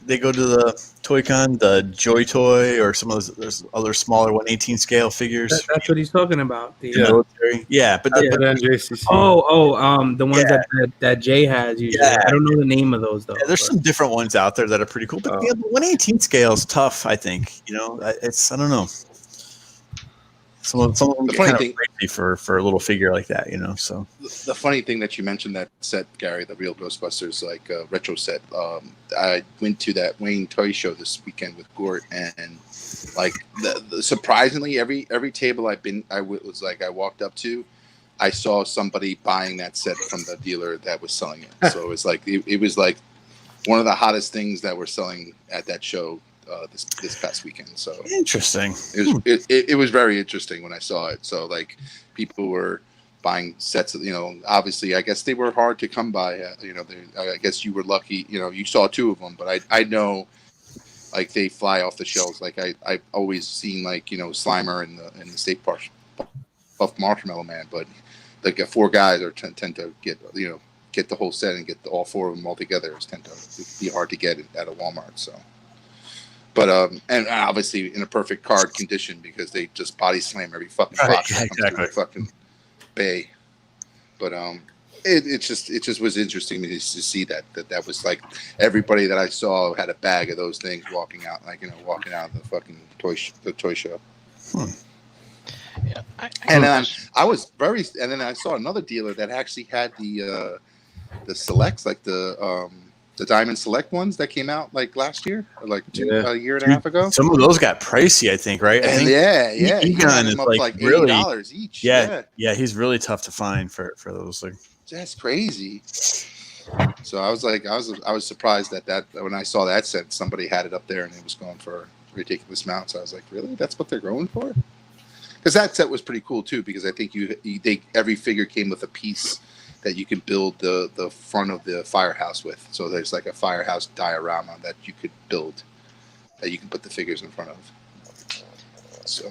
they go to the Toy Con, the Joy Toy, or some of those other smaller 1/18 scale figures. That's what he's talking about. The, The military. Yeah, but But NJCC. the ones that Jay has usually. Yeah. I don't know the name of those though. there's some different ones out there that are pretty cool. But the 1/18 scale is tough, I think. It's I don't know. Some of them The get funny kind thing- of crazy for a little figure like that, So The funny thing that you mentioned that set, Gary, the real Ghostbusters retro set. I went to that Wayne Toy Show this weekend with Gort, and surprisingly, every table I walked up to, I saw somebody buying that set from the dealer that was selling it. So it was it was like one of the hottest things that were selling at that show this past weekend. So interesting. it was very interesting when I saw it. So people were buying sets of, obviously I guess they were hard to come by. I guess you were lucky. You saw two of them, but I know they fly off the shelves. I've always seen Slimer in the State Park Puff Marshmallow Man, but four guys tend to get get the whole set and get all four of them all together. Tend to be hard to get at a Walmart. So. But and obviously in a perfect card condition because they just body slam every fucking box that comes through the fucking bay. But it just was interesting to see that was everybody that I saw had a bag of those things walking out of the fucking toy show. Yeah. And then I saw another dealer that actually had the selects the Diamond Select ones that came out last year, or a year and a half ago. Some of those got pricey, I think, right? I think Egon is up really $80 each. Yeah, he's really tough to find for those. That's crazy. So I was surprised that when I saw that set, somebody had it up there and it was going for a ridiculous amount. So I was like, really? That's what they're going for? Because that set was pretty cool too. Because I think every figure came with a piece that you can build the front of the firehouse with. So there's a firehouse diorama that you could build that you can put the figures in front of. So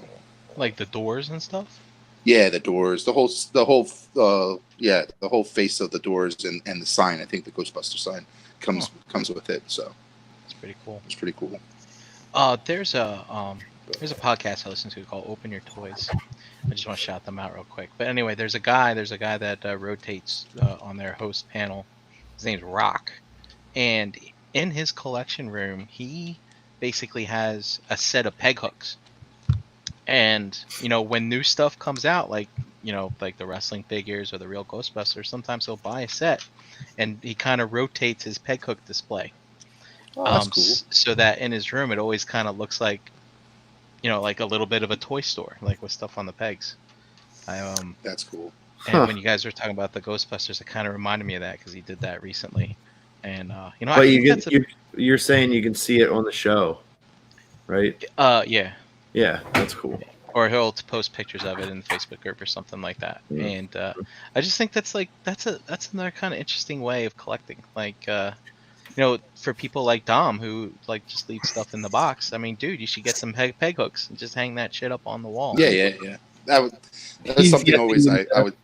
the doors and stuff. Yeah, the doors, the whole face of the doors and the sign. I think the Ghostbuster sign comes with it. So it's pretty cool. It's pretty cool. There's a podcast I listen to called Open Your Toys. I just want to shout them out real quick. But anyway, there's a guy that rotates on their host panel. His name's Rock. And in his collection room, he basically has a set of peg hooks. And, when new stuff comes out, like the wrestling figures or the real Ghostbusters, sometimes he'll buy a set and he kind of rotates his peg hook display. Oh, that's cool. So that in his room, it always kind of looks like a little bit of a toy store, with stuff on the pegs. That's cool. And when you guys were talking about the Ghostbusters, it kind of reminded me of that because he did that recently. And but you're saying you can see it on the show, right? Yeah. Yeah, that's cool. Or he'll post pictures of it in the Facebook group or something like that. Mm-hmm. And I just think that's another kind of interesting way of collecting. For people like Dom who just leave stuff in the box. I mean, dude, you should get some peg hooks and just hang that shit up on the wall. Yeah. That's something always I would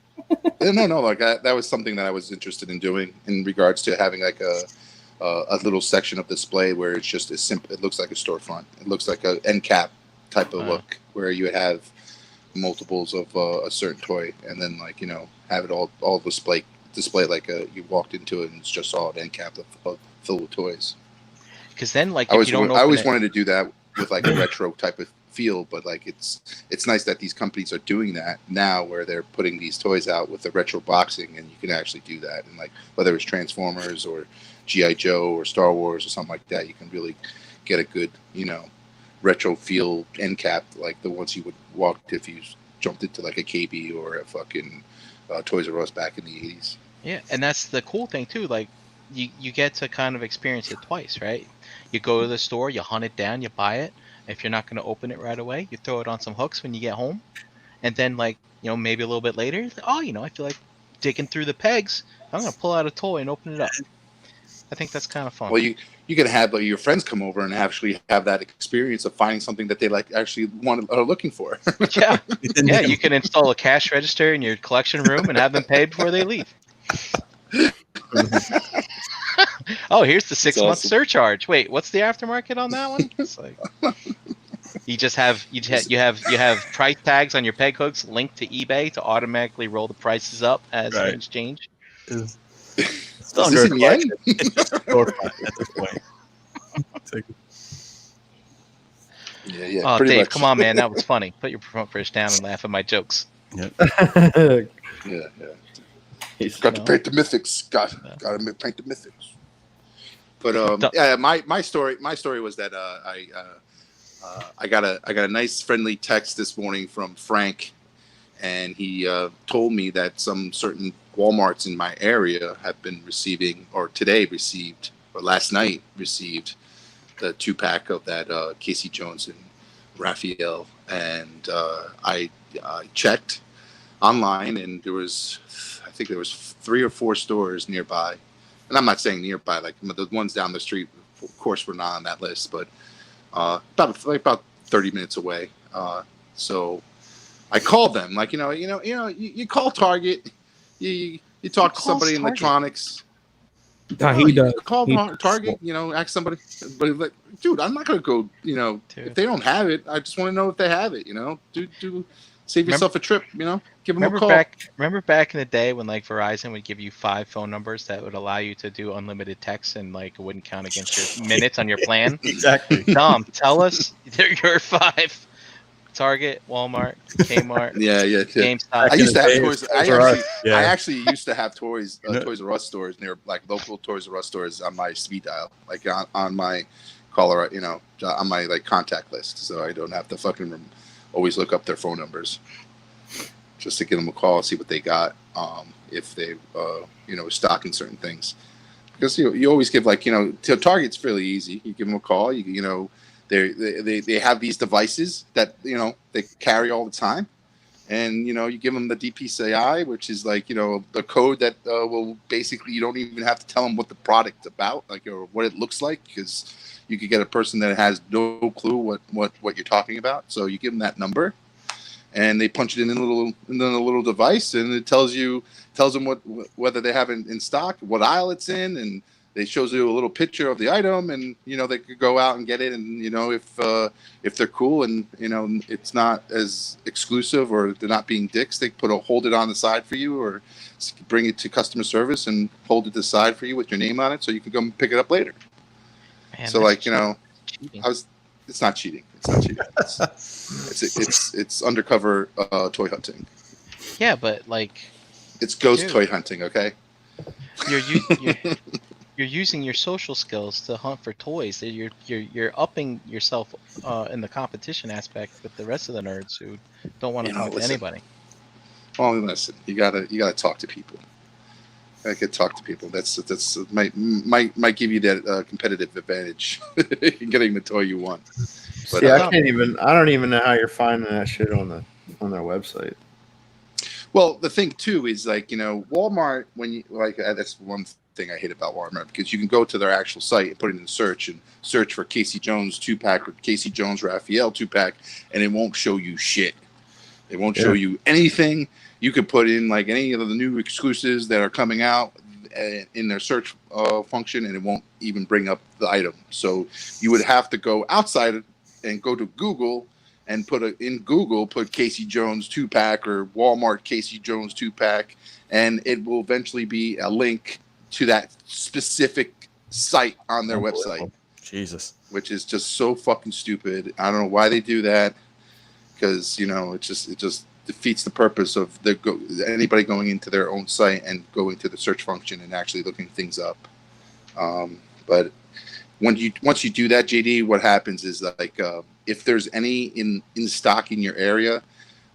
No. Like that was something that I was interested in doing in regards to having like a little section of display where it's just as simple. It looks like a storefront. It looks like a end cap type of look where you have multiples of a certain toy, and then like have it all display like you walked into it and it's just all an end cap filled with toys. Because then like I always wanted to do that with like a retro type of feel, but like it's nice that these companies are doing that now, where they're putting these toys out with the retro boxing, and you can actually do that. And like whether it's Transformers or G.I. Joe or Star Wars or something like that, you can really get a good retro feel end cap, like the ones you would walk if you jumped into like a KB or a fucking Toys R Us back in the 80s. Yeah, and that's the cool thing too. Like you get to kind of experience it twice, right? You go to the store, you hunt it down, you buy it. If you're not going to open it right away, you throw it on some hooks when you get home, and then like maybe a little bit later, like, I feel like digging through the pegs. I'm going to pull out a toy and open it up. I think that's kind of fun. Well, you can have your friends come over and actually have that experience of finding something that they like actually are looking for. Yeah, yeah. You can install a cash register in your collection room and have them pay before they leave. Oh, here's the 6-month awesome. surcharge. Wait, what's the aftermarket on that one? It's like you have price tags on your peg hooks linked to eBay to automatically roll the prices up as things change. It's Is this in yen? It's just a storefront at this point. It's like, Yeah. Oh, pretty Dave, much. come on, man, that was funny. Put your front fish down and laugh at my jokes. Yeah. He's Got to paint the mythics. Got to paint the mythics. But my story was that I got a nice friendly text this morning from Frank, and he told me that some certain Walmarts in my area have been receiving, or last night received, the 2-pack of that Casey Jones and Raphael, and I checked online, and I think there was 3 or 4 stores nearby. And I'm not saying nearby, like the ones down the street, of course, were not on that list, but about 30 minutes away. So I called them, like you call Target, you talk to somebody in electronics. He does. Call Target, ask somebody, but like, dude, I'm not gonna go. If they don't have it, I just want to know if they have it. Do save yourself a trip. Give them a call. Remember back in the day when like Verizon would give you 5 phone numbers that would allow you to do unlimited texts and like it wouldn't count against your minutes on your plan? exactly. Tom, tell us your 5. Target, Walmart, Kmart, Yeah. GameStop. I used to have Toys. I actually used to have Toys R Us stores near like local Toys R Us stores on my speed dial, like on my caller, on my like contact list, so I don't have to fucking always look up their phone numbers, just to give them a call, see what they got, if they stocking certain things, because you always give to Target's fairly easy. You give them a call, they have these devices that they carry all the time, and you give them the DPCI, which is like the code that will basically, you don't even have to tell them what the product's about, like, or what it looks like, because you could get a person that has no clue what you're talking about. So you give them that number, and they punch it in a little device, and it tells them whether they have it in stock, what aisle it's in, and they shows you a little picture of the item, and they could go out and get it, and if they're cool and it's not as exclusive, or they're not being dicks, they hold it on the side for you, or bring it to customer service and hold it to the side for you with your name on it, so you can go pick it up later. Man, So like cheating. it's not cheating. It's undercover toy hunting. Yeah, but like It's ghost Dude. toy hunting. Okay. You're using your social skills to hunt for toys. You're upping yourself in the competition aspect with the rest of the nerds who don't want to talk to anybody. Well, listen, you gotta talk to people. I could talk to people. That's might give you that competitive advantage in getting the toy you want. But, See, I don't even know how you're finding that shit on their website. Well, the thing too is like Walmart, when you that's one thing I hate about Walmart, because you can go to their actual site and put it in search and search for Casey Jones 2-pack or Casey Jones Raphael 2-pack, and it won't show you shit. It won't show you anything. you could put in like any of the new exclusives that are coming out in their search function, and it won't even bring up the item. So you would have to go outside and go to Google and put Casey Jones 2-pack or Walmart Casey Jones 2-pack, and it will eventually be a link to that specific site on their website. Jesus. Which is just so fucking stupid. I don't know why they do that, because it just defeats the purpose of anybody going into their own site and going to the search function and actually looking things up. But once you do that, JD, what happens is like if there's any in stock in your area,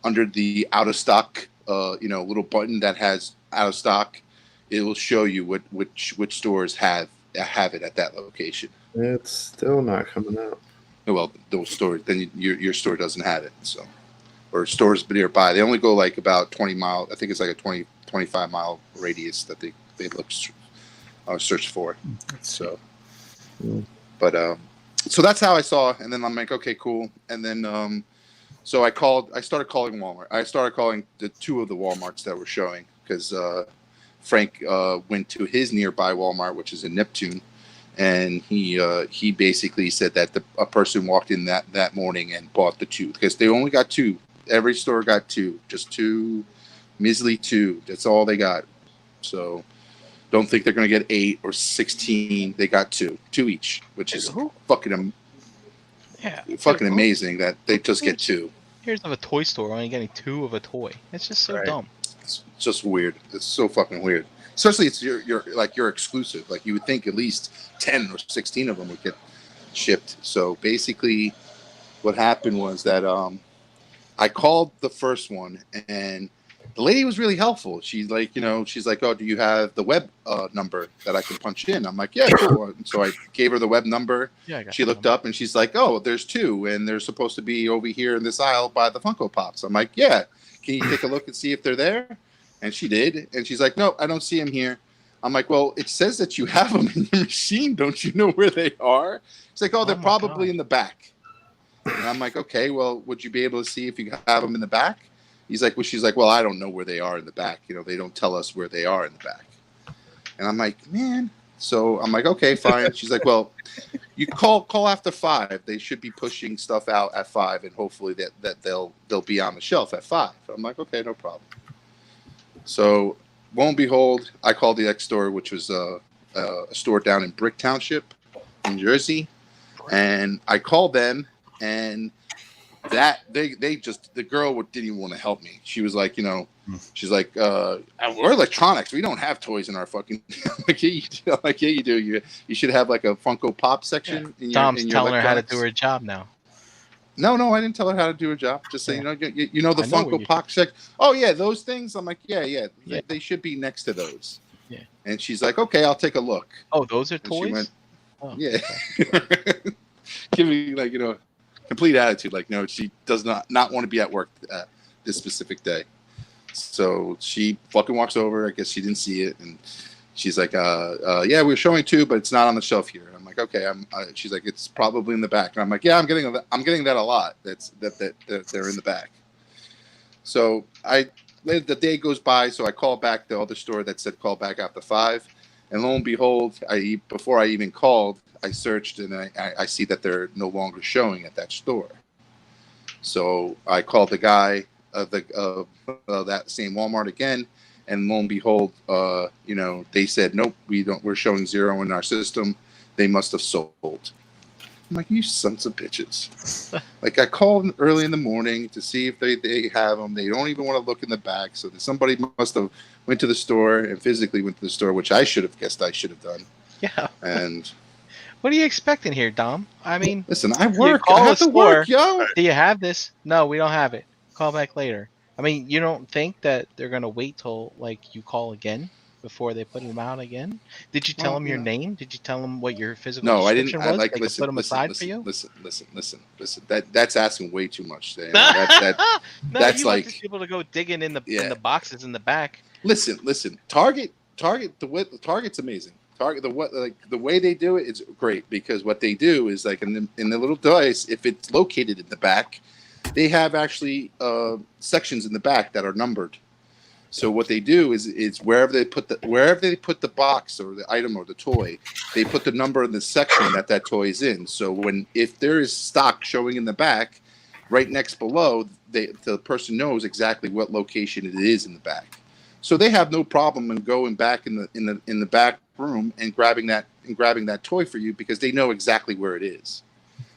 under the out of stock little button that has out of stock, it will show you which stores have it at that location. It's still not coming out. Well, those stores, then your store doesn't have it. So, or stores nearby, they only go like about 20 miles. I think it's like a 25 mile radius that they look search for. So, but so that's how I saw. And then I'm like, okay, cool. And then so I started calling Walmart. I started calling the two of the Walmarts that were showing, because Frank went to his nearby Walmart, which is in Neptune. And he basically said that a person walked in that morning and bought the two, because they only got two. Every store got two, just two, measly two. That's all they got. So don't think they're going to get 8 or 16. They got two each, which is fucking amazing that they just get two. Here's of a toy store only getting 2 of a toy. It's just so dumb. It's just weird. It's so fucking weird. Especially it's your exclusive. Like you would think at least 10 or 16 of them would get shipped. So basically, what happened was that I called the first one, and the lady was really helpful. She's like, oh, do you have the web number that I can punch in? I'm like, yeah, cool. And so I gave her the web number. Yeah, she looked up and she's like, oh, there's 2, and they're supposed to be over here in this aisle by the Funko Pops. I'm like, yeah. Can you take a look and see if they're there? And she did. And she's like, no, I don't see them here. I'm like, well, it says that you have them in your machine. Don't you know where they are? She's like, oh, they're probably in the back. And I'm like, okay, well, would you be able to see if you have them in the back? She's like, well, I don't know where they are in the back. They don't tell us where they are in the back. And I'm like, man. So I'm like, okay, fine. She's like, well, you call after 5. They should be pushing stuff out at 5, and hopefully that they'll be on the shelf at 5. I'm like, okay, no problem. So, lo and behold, I called the X store, which was a store down in Brick Township, New Jersey, and I called them, and the girl didn't even want to help me. She was like, she's like, we're electronics. We don't have toys in our fucking. Like, yeah, you do. You should have like a Funko Pop section. Yeah. Tom's telling her how to do her job now. No, I didn't tell her how to do her job. Just saying, the Funko Pop section. Oh yeah, those things. I'm like, yeah. They should be next to those. Yeah. And she's like, okay, I'll take a look. Oh, those are and toys. She went, yeah. Okay. Give me complete attitude. Like, no, she does not want to be at work this specific day. So she fucking walks over. I guess she didn't see it, and she's like, yeah, we're showing 2, but it's not on the shelf here. I'm like, okay. She's like, it's probably in the back. And I'm like, yeah, I'm getting that a lot. That they're in the back. So the day goes by. So I call back the other store that said call back after 5, and lo and behold, before I even called, I searched and I see that they're no longer showing at that store. So I called the guy that same Walmart again, and lo and behold, they said, nope, we're showing 0 in our system. They must have sold. I'm like, you sons of bitches. Like, I called early in the morning to see if they have them. They don't even want to look in the back. So somebody must have went to the store and physically went to the store, which I should have guessed I should have done. Yeah. And what are you expecting here, Dom? I mean, listen, I work. I have to work, yo. Do you have this? No, we don't have it. Call back later. I mean, you don't think that they're gonna wait till like you call again before they put them out again? Did you tell them your name? Did you tell them what your physical description was? Like, listen, put them aside for you. Listen. That's asking way too much. No, that's you like want people to go digging in the boxes in the back. Listen. Target's amazing. Target the way they do it is great, because what they do is like in the little device, if it's located in the back, they have actually sections in the back that are numbered. So what they do is wherever they put the box or the item or the toy, they put the number in the section that toy is in. So if there is stock showing in the back, right next below, the person knows exactly what location it is in the back. So they have no problem in going back in the back room and grabbing that toy for you because they know exactly where it is.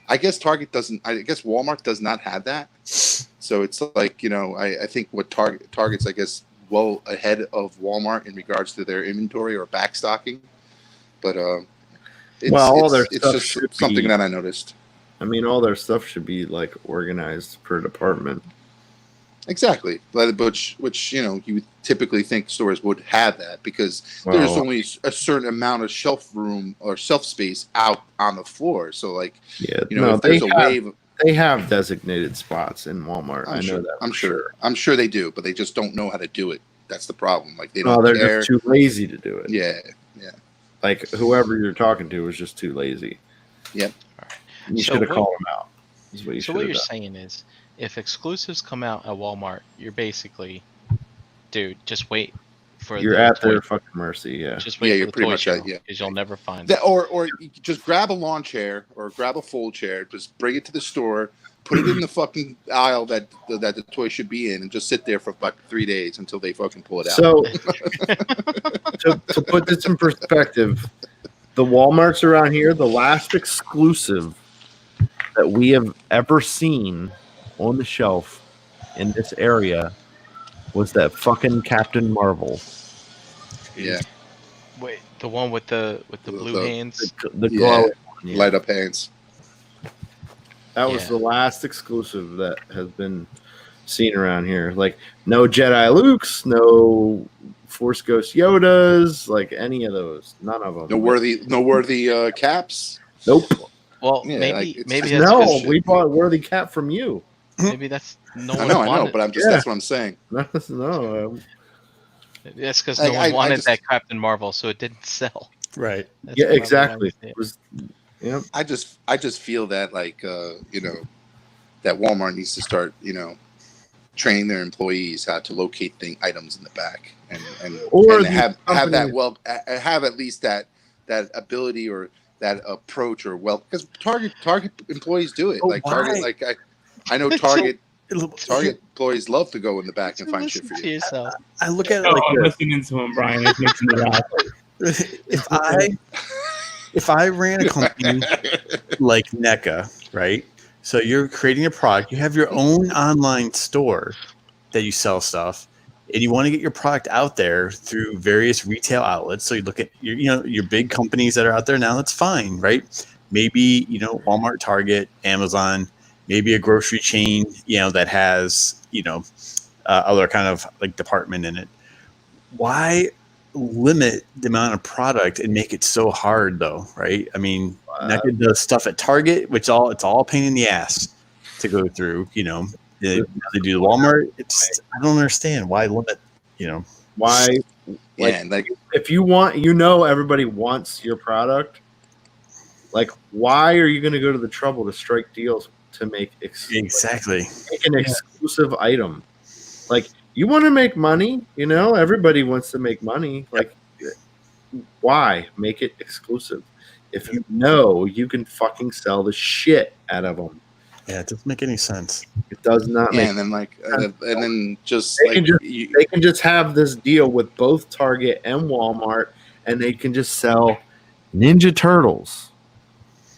I guess Target doesn't. I guess Walmart does not have that. So it's like, I think what Target's, I guess, well ahead of Walmart in regards to their inventory or backstocking. But it's just something that I noticed. I mean, all their stuff should be like organized per department. Exactly, which you would typically think stores would have that because there's only a certain amount of shelf room or shelf space out on the floor. So if there's a wave. They have designated spots in Walmart. I'm know that. I'm sure they do, but they just don't know how to do it. That's the problem. Like they don't. They're just too lazy to do it. Yeah. Like whoever you're talking to was just too lazy. Yep. You should have called them out. What you're saying is, if exclusives come out at Walmart, you're basically, dude, just wait for. You're at their fucking mercy. Yeah. Just wait for you're the pretty toy much show, at, yeah. because you'll never find that, it. or you just grab a lawn chair or grab a fold chair, just bring it to the store, put it in the fucking aisle that the toy should be in, and just sit there for about 3 days until they fucking pull it out. So, to put this in perspective, the Walmarts around here, the last exclusive that we have ever seen on the shelf in this area was that fucking Captain Marvel. Yeah. Wait, the one with the blue hands? The glow. Yeah. Light up hands. That was the last exclusive that has been seen around here. Like, no Jedi Lukes, no Force Ghost Yodas, like any of those. None of them. No worthy caps. Nope. Well, Yeah, maybe that's no. We bought a worthy cap from you. Maybe that's no one I know, wanted. but I'm just that's what I'm saying. No. That's because no one wanted that Captain Marvel, so it didn't sell. Right. That's Yeah, exactly. It was. Yeah. I just feel that that Walmart needs to start training their employees how to locate items in the back and have that have at least that ability or that approach or because Target employees do it. I know Target employees love to go in the back and find shit for you. I look at it I'm listening to him, Brian. It's mixing it up. If I ran a company like NECA, right? So you're creating a product, you have your own online store that you sell stuff, and you want to get your product out there through various retail outlets. So you look at your big companies that are out there now, that's fine, right? Maybe, Walmart, Target, Amazon, maybe a grocery chain, that has, other kind of like department in it. Why limit the amount of product and make it so hard though, right? I mean, NECA does stuff at Target, which it's all a pain in the ass to go through, They do the Walmart. I don't understand why limit, Why? If you want, everybody wants your product. Like, why are you going to go to the trouble to strike deals to make exactly make an exclusive item? Like, you want to make money, everybody wants to make money. Like, why make it exclusive? If you can fucking sell the shit out of them. Yeah, it doesn't make any sense. It does not make and then they can just have this deal with both Target and Walmart, and they can just sell Ninja Turtles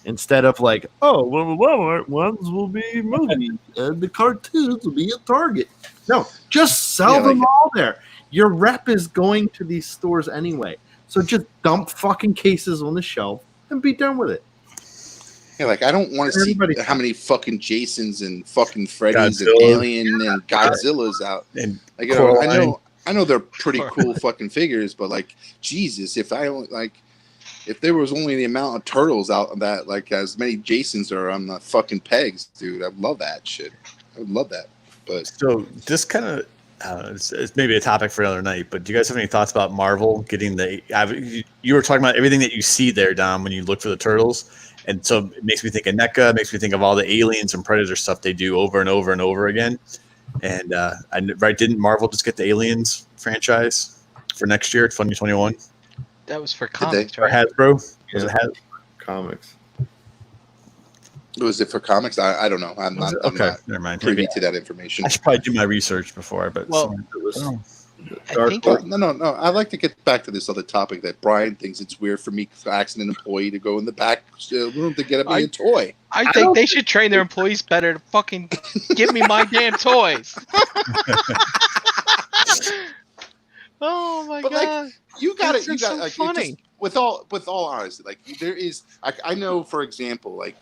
instead of Walmart ones will be movies and the cartoons will be at Target. No, just sell them all there. Your rep is going to these stores anyway, so just dump fucking cases on the shelf and be done with it. Yeah, I don't want to see how many fucking Jasons and fucking Freddys and Alien and Godzilla's out. And I know they're pretty cool fucking figures, but Jesus, if there was only the amount of turtles out that as many Jasons are on the fucking pegs, dude, I'd love that shit. I would love that. But so this kind of it's maybe a topic for another night, but do you guys have any thoughts about Marvel getting you were talking about everything that you see there, Dom, when you look for the turtles? And so it makes me think of NECA, makes me think of all the Aliens and Predator stuff they do over and over and over again. And didn't Marvel just get the Aliens franchise for next year, 2021? That was for they? comics, Or right? Hasbro? Was Yeah. it Hasbro? Comics. Was it for comics? I don't know. I'm Was not, it? I'm Okay, not never mind. privy Maybe to that information. I should probably do my research before. But Well, It was oh. I Dark think Horse. No. I'd like to get back to this other topic that Brian thinks it's weird for me asking an employee to go in the back room to get me a toy. I think they should train their employees better to fucking give me my damn toys. Oh my But, like, god. You got That's it. You just got so like, funny. with all honesty, like there is. I know, for example, like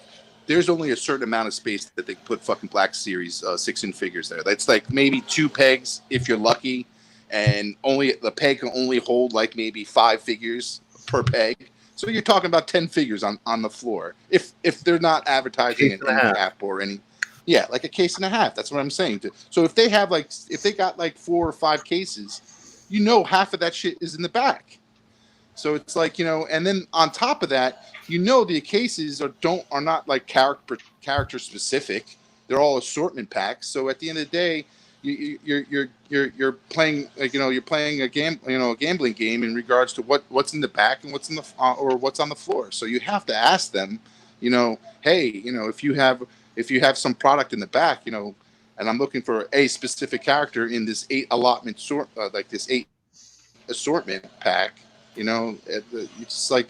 there's only a certain amount of space that they put fucking Black Series 6-inch figures there. That's like maybe 2 pegs if you're lucky, and only the peg can only hold like maybe 5 figures per peg. So you're talking about 10 figures on the floor if they're not advertising an end cap or any. Yeah, like a case and a half. That's what I'm saying. So if they got like 4 or 5 cases, you know half of that shit is in the back. So it's like, and then on top of that, the cases are not like character specific. They're all assortment packs. So at the end of the day, you're playing you're playing a gambling game in regards to what's in the back and what's in the or what's on the floor. So you have to ask them, hey, if you have some product in the back, and I'm looking for a specific character in this 8 allotment this 8 assortment pack, it's like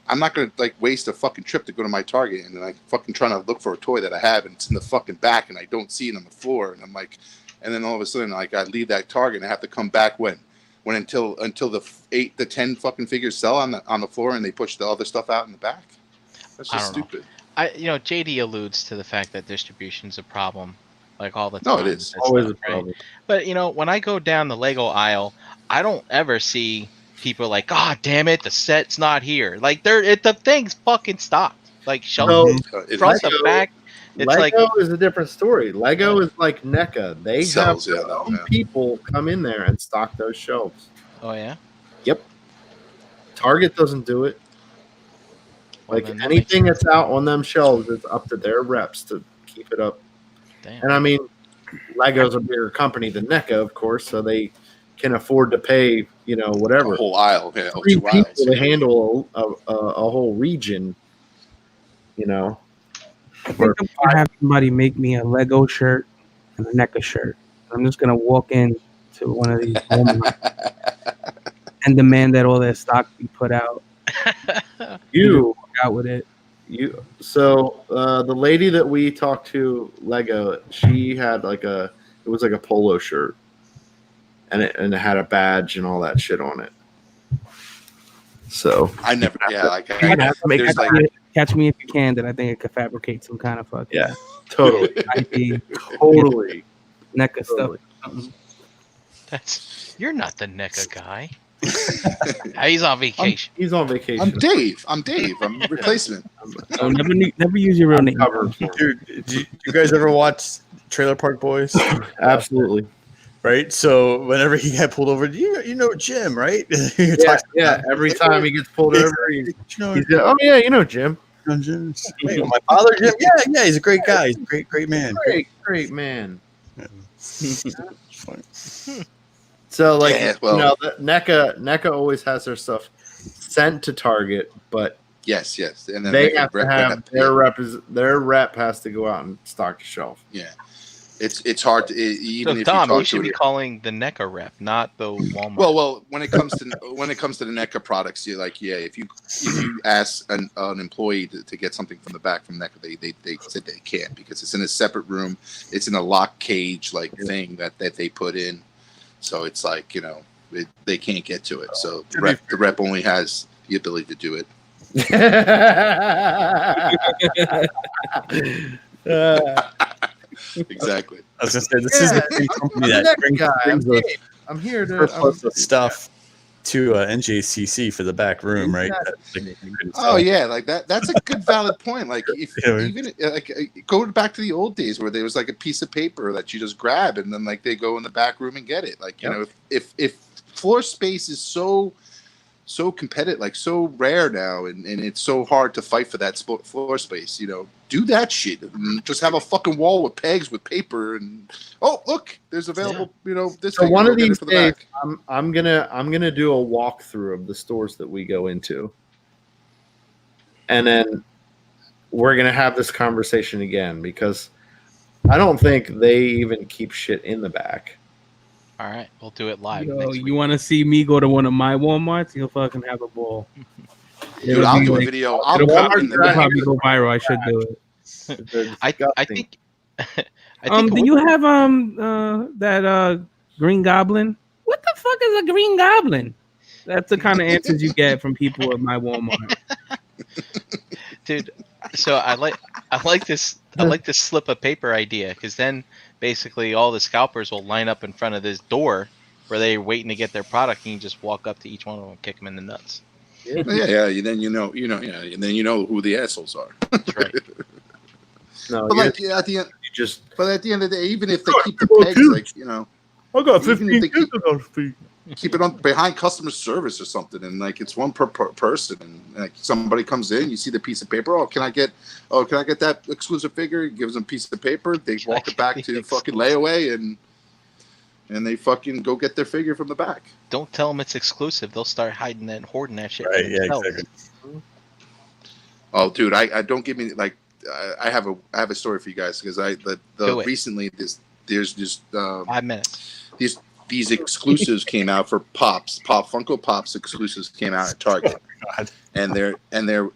I'm not gonna like waste a fucking trip to go to my Target and then I fucking trying to look for a toy that I have and it's in the fucking back and I don't see it on the floor and I'm like, and then all of a sudden like I leave that Target and I have to come back when until the 8 to 10 fucking figures sell on the floor and they push the other stuff out in the back. That's just stupid. JD alludes to the fact that distribution's a problem, like all the time. No, it is always a right? problem. But when I go down the Lego aisle, I don't ever see people like, God damn it, the set's not here. Like the thing's fucking stocked. Like shelf front to back. It's Lego is a different story. Lego is like NECA. They sells, have their own people come in there and stock those shelves. Oh yeah. Yep. Target doesn't do it. Well, like anything that's out on them shelves, it's up to their reps to keep it up. Damn. And I mean, Lego's a bigger company than NECA, of course, so they can afford to pay, whatever. A whole aisle, 3 people to handle a whole region, I think I'm gonna have somebody make me a Lego shirt and a NECA shirt. I'm just gonna walk in to one of these Walmart and demand that all their stock be put out. You out with it. So the lady that we talked to, Lego, she had it was like a polo shirt, and it had a badge and all that shit on it. So I never, I'd have to make there's it Catch me if you can. That I think it could fabricate some kind of fucking Yeah, totally, ID, totally. NECA Totally. stuff. You're not the NECA guy. He's on vacation. He's on vacation. I'm Dave. I'm replacement. So never use your real name. Dude, do you guys ever watch Trailer Park Boys? Absolutely. Right. So whenever he got pulled over, you know Jim, right? Yeah. Every time he gets pulled over, he's Jim. oh yeah, Jim. Jim. Wait, my father, Jim. Yeah, he's a great guy. He's a great man. Great man. Funny. So NECA always has their stuff sent to Target, but Yes, and then they have to have their rep has to go out and stock the shelf. Yeah, it's hard to even So if Tom, you we talk should to be it. calling the NECA rep, not the Walmart. Well, when it comes to the NECA products, you're like, if you ask an employee to get something from the back from NECA, they said they can't because it's in a separate room. It's in a lock cage thing that they put in, so it's like they can't get to it. So the rep only has the ability to do it. Exactly. I was gonna say this is the same company that brings the I'm here surplus of stuff to NJCC for the back room, right? Oh yeah, like that. That's a good valid point. Like if even go back to the old days where there was like a piece of paper that you just grab and then like they go in the back room and get it. Like if floor space is so so competitive, like so rare now, and it's so hard to fight for that floor space. You know, do that shit. And just have a fucking wall with pegs with paper, and oh look, there's available. You know, this. So one of these for the days, back. I'm gonna do a walkthrough of the stores that we go into, and then we're gonna have this conversation again because I don't think they even keep shit in the back. All right, we'll do it live. Yo, next you week. want to see me go to one of my Walmarts? You'll fucking have a ball. Dude, I'll do a video. I'll It'll walk probably, in it'll there. probably go viral. I should do it. I Disgusting. think. I think. Do you have that Green Goblin? What the fuck is a Green Goblin? That's the kind of answers you get from people at my Walmart. Dude, so I like this slip of paper idea because then basically all the scalpers will line up in front of this door where they're waiting to get their product, and you just walk up to each one of them and kick them in the nuts. Yeah. Then you know, and then you know who the assholes are. That's right. No, But like at the end, you just but at the end of the day, even if they keep the pegs, like you know, I got Even if they keep- of those feet. keep it on behind customer service or something, and like it's one per person, and like somebody comes in, you see the piece of paper. Oh, can I get that exclusive figure? He gives them a piece of paper. They walk it back to fucking layaway, and they fucking go get their figure from the back. Don't tell them it's exclusive. They'll start hiding that and hoarding that shit. Right, for yeah, themselves. exactly. Oh, dude, I don't give me like I have a story for you guys because Do it. recently there's just 5 minutes. these exclusives came out for Funko Pops exclusives came out at Target. God. And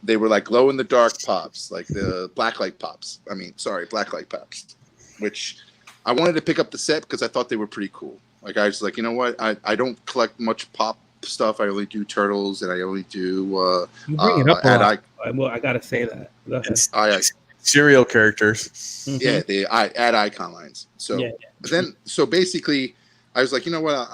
they were like glow in the dark pops, like the blacklight pops. Blacklight pops, which I wanted to pick up the set because I thought they were pretty cool. Like I was like, you know what? I don't collect much pop stuff. I only do turtles, and I only do You bring it up a at lot. Well, I gotta say that. Go ahead. It's serial characters. yeah, they add icon lines. So Yeah. but then so basically I was like, you know what?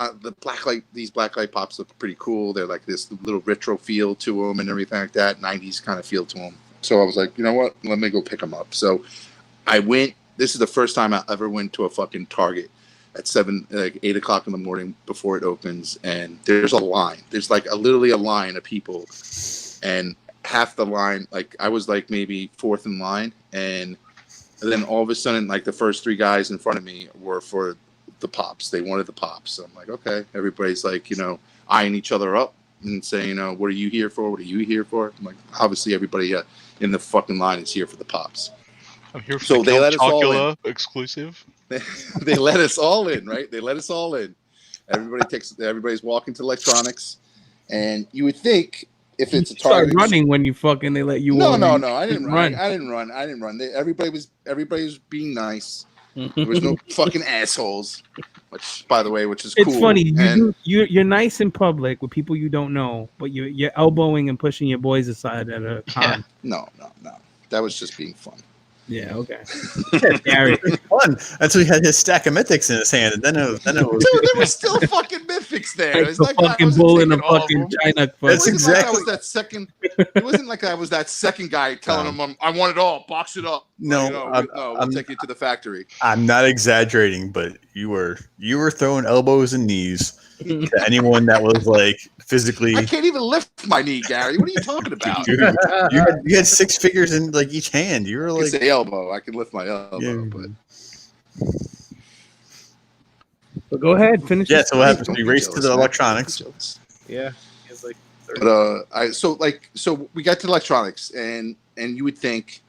These blacklight pops look pretty cool. They're like this little retro feel to them and everything like that, 90s kind of feel to them. So I was like, you know what? Let me go pick them up. So I went. This is the first time I ever went to a fucking Target at 8 o'clock in the morning before it opens, and there's a line. There's like literally a line of people, and half the line, like I was like maybe fourth in line, and then all of a sudden, like the first three guys in front of me were for the pops. They wanted the pops. So I'm like, okay. Everybody's like, eyeing each other up and saying, what are you here for? What are you here for? I'm like, obviously everybody in the fucking line is here for the pops. I'm here for So the they let us all Chocula exclusive. They let us all in, right? They let us all in. Everybody's walking to electronics, and you would think if it's a Start Target, running when you fucking they let you. No, on. I didn't run. I didn't run. Everybody was being nice. There was no fucking assholes. Which, by the way, is It's cool. funny. And You're nice in public with people you don't know, but you're elbowing and pushing your boys aside at a con. no. That was just being fun. Yeah. Okay. Gary. Fun until he had his stack of mythics in his hand, and then it was. Dude, there was still fucking mythics there. Like It's the like I fucking wasn't bull in a taking all of fucking them. China. It That's wasn't like I exactly- was that second. It wasn't like I was that second guy telling him, "I want it all. Box it up." No, We'll take you to the factory. I'm not exaggerating, but you were throwing elbows and knees to anyone that was like physically. I can't even lift my knee, Gary. What are you talking about? Dude, you had six figures in like each hand. You were I can like, say elbow. I can lift my elbow, Yeah. but But go ahead, finish. yeah. it. So what happens? Don't We be race to jealous, the man. electronics. Don't be jealous. Yeah, it's like But so we got to electronics, and you would think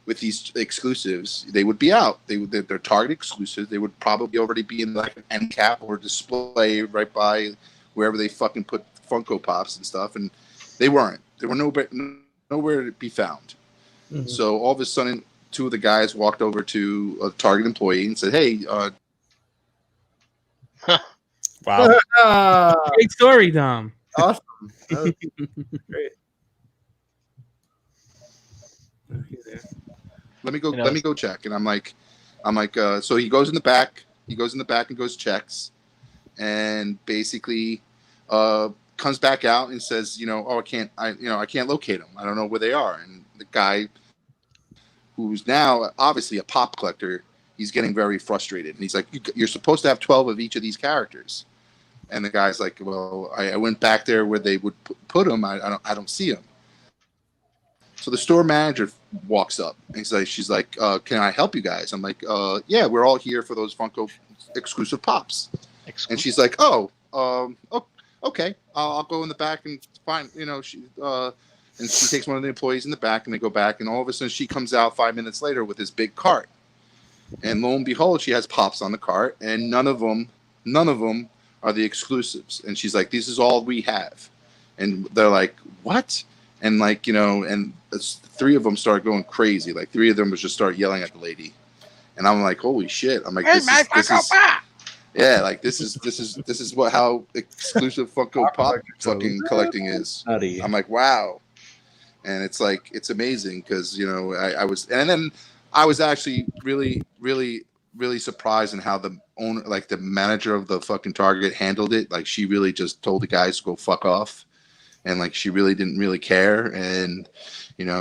with these exclusives they would be out. They're Target exclusives. They would probably already be in like an end cap or display right by wherever they fucking put Funko Pops and stuff, and they weren't. They were nowhere to be found. Mhm. So all of a sudden, two of the guys walked over to a Target employee and said, "Hey, Wow. Great story, Dom. awesome. That was great. let me go You know, let me go check." And I'm like so he goes in the back and goes checks, and basically comes back out and says, I can't locate them. I don't know where they are. And the guy, who's now obviously a pop collector, he's getting very frustrated, and he's like, you're supposed to have 12 of each of these characters. And the guy's like, well, I went back there where they would put them. I don't see them. So the store manager walks up and she's like, can I help you guys? I'm like, yeah, we're all here for those Funko exclusive pops. And she's like, oh, okay, I'll go in the back and find, and she takes one of the employees in the back, and they go back, and all of a sudden she comes out 5 minutes later with this big cart. And lo and behold, she has pops on the cart, and none of them are the exclusives. And she's like, this is all we have. And they're like, what? And like, and 3 of them start going crazy. Like 3 of them was just start yelling at the lady. And I'm like, holy shit. I'm like, this is yeah, like this is what how exclusive Funko Pop fucking collecting is. I'm like, wow. And it's like, it's amazing because, I was actually really, really, really surprised in how the owner, like the manager of the fucking Target handled it. Like she really just told the guys to go fuck off. And like, she really didn't really care. And,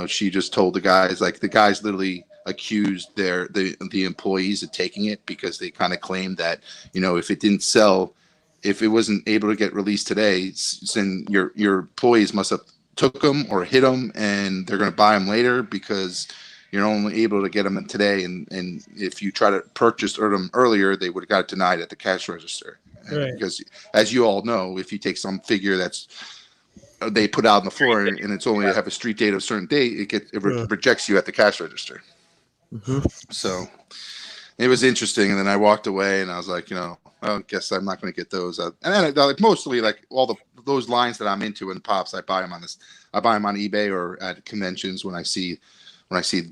she just told the guys, like the guys literally accused the employees of taking it because they kind of claimed that, if it didn't sell, if it wasn't able to get released today, then your employees must have took them or hit them and they're going to buy them later because you're only able to get them today. And if you try to purchase them earlier, they would have got it denied at the cash register. Right. Because as you all know, if you take some figure that's they put out on the floor and it's only have a street date of a certain date, it rejects you at the cash register. Mm-hmm. So it was interesting. And then I walked away and I was like, I guess I'm not going to get those. And then like mostly like all those lines that I'm into and pops, I buy them on eBay or at conventions when I see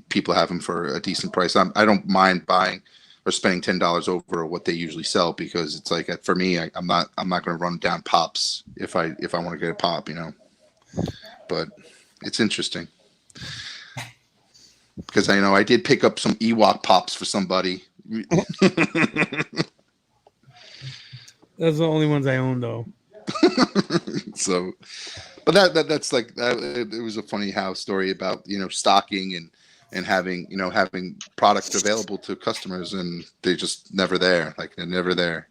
people have them for a decent price. I don't mind buying or spending $10 over what they usually sell because it's like for me, I'm not going to run down pops if I want to get a pop, But it's interesting because I did pick up some Ewok pops for somebody. Those are the only ones I own, though. So, but that's like it was a funny story about stocking and having product available to customers and they just never there, like they're never there.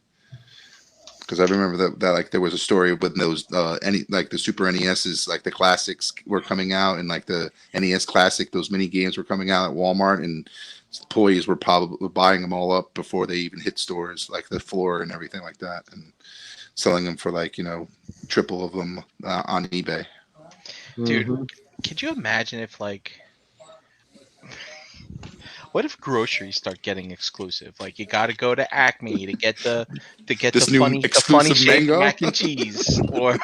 Because I remember that like there was a story with those the Super NESs, like the classics were coming out and like the NES Classic, those mini games were coming out at Walmart and employees were probably buying them all up before they even hit stores, like the floor and everything like that, and selling them for like triple of them on eBay. Dude, could you imagine if like, what if groceries start getting exclusive? Like you got to go to Acme to get the funny shaped mac and cheese, or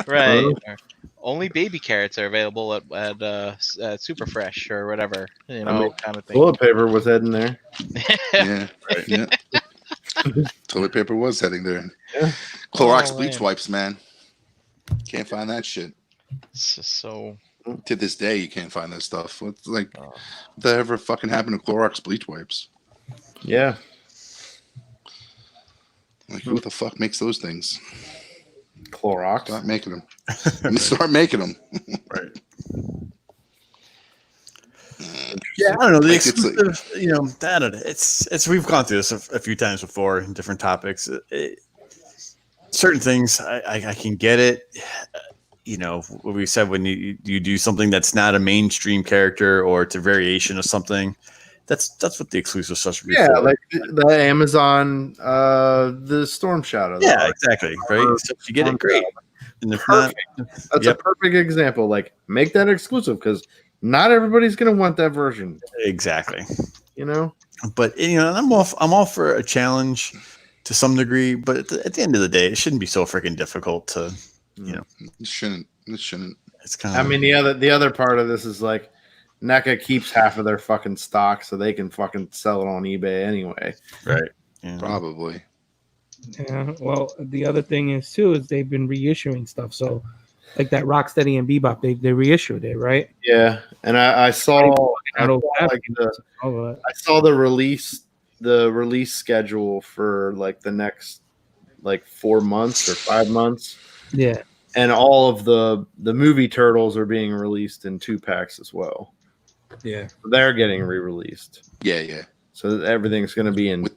right. Or only baby carrots are available at Super Fresh or whatever, kind of thing. Toilet paper was heading there. Yeah, right. Yeah. Toilet paper was heading there. Yeah. Clorox bleach wipes, man. Can't find that shit. It's just so. To this day, you can't find that stuff. What's like, what ever fucking happened to Clorox bleach wipes? Yeah. Like, who the fuck makes those things? Clorox. Start making them. Start making them. Right. Yeah, I don't know. The exclusive, I don't know. It's we've gone through this a few times before in different topics. Certain things, I can get it. What we said, when you do something that's not a mainstream character or it's a variation of something, that's what the exclusive stuff should be. Yeah, for. like the Amazon, the Storm Shadow. Yeah, exactly. Right. So if you get it, great. And if not, that's a perfect example. Like, make that exclusive because not everybody's going to want that version. Exactly. But I'm all for a challenge to some degree, but at the end of the day, it shouldn't be so freaking difficult to. It shouldn't. It's kind of. I mean, the other part of this is like, NECA keeps half of their fucking stock, so they can fucking sell it on eBay anyway. Right. Yeah. Probably. Yeah. Well, the other thing is they've been reissuing stuff. So, like that Rocksteady and Bebop, they reissued it, right? Yeah, and I saw the release schedule for like the next like 4 months or 5 months. Yeah. And all of the movie Turtles are being released in 2-packs as well. Yeah. They're getting re-released. Yeah. So everything's going to be in 2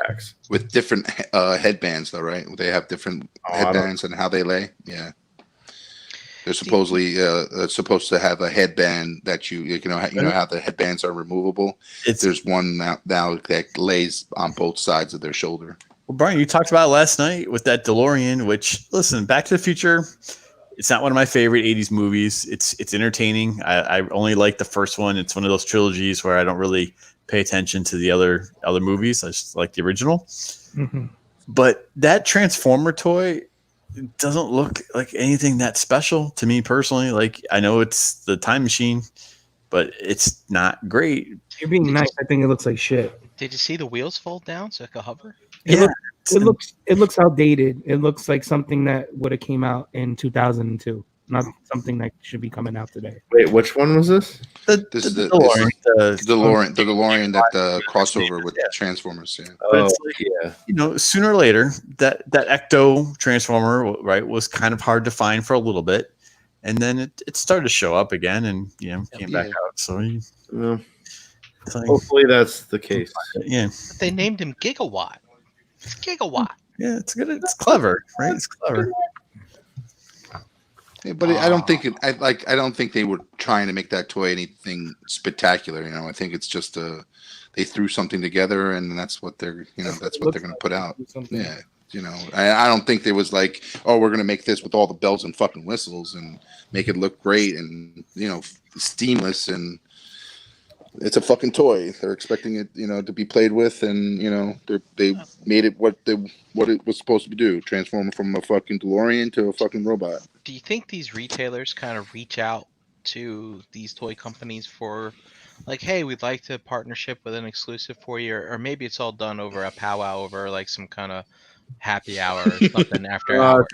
packs. with different headbands, though, right? They have different headbands and how they lay. Yeah, they're supposedly supposed to have a headband that you know how the headbands are removable. There's one now that lays on both sides of their shoulder. Well, Brian, you talked about it last night with that DeLorean. Which, listen, Back to the Future. It's not one of my favorite 80s movies. It's entertaining. I only like the first one. It's one of those trilogies where I don't really pay attention to the other movies. I just like the original. Mm-hmm. But that Transformer toy doesn't look like anything that special to me personally. Like, I know it's the time machine, but it's not great. You're being nice. I think it looks like shit. Did you see the wheels fold down so it could hover? It looks outdated. It looks like something that would have came out in 2002, not something that should be coming out today. Wait, which one was this? This is the DeLorean that crossover with Transformers. Yeah. But it's like, you know, sooner or later, that Ecto Transformer, right, was kind of hard to find for a little bit, and then it started to show up again, and came back out. So Well, like, hopefully that's the case. yeah, They named him Gigawatt. It's Gigawatt. yeah, it's good. It's clever, right? It's clever. Yeah, but I don't think I don't think they were trying to make that toy anything spectacular. I think it's just they threw something together, and that's what they're that's what they're going to put out. Yeah, I don't think there was like, oh, we're going to make this with all the bells and fucking whistles and make it look great and seamless, and it's a fucking toy. They're expecting it to be played with, and they made it what it was supposed to do, transform from a fucking DeLorean to a fucking robot. Do you think these retailers kind of reach out to these toy companies for, like, hey, we'd like to partnership with an exclusive for you, or maybe it's all done over a powwow over like some kind of happy hour or something after hours?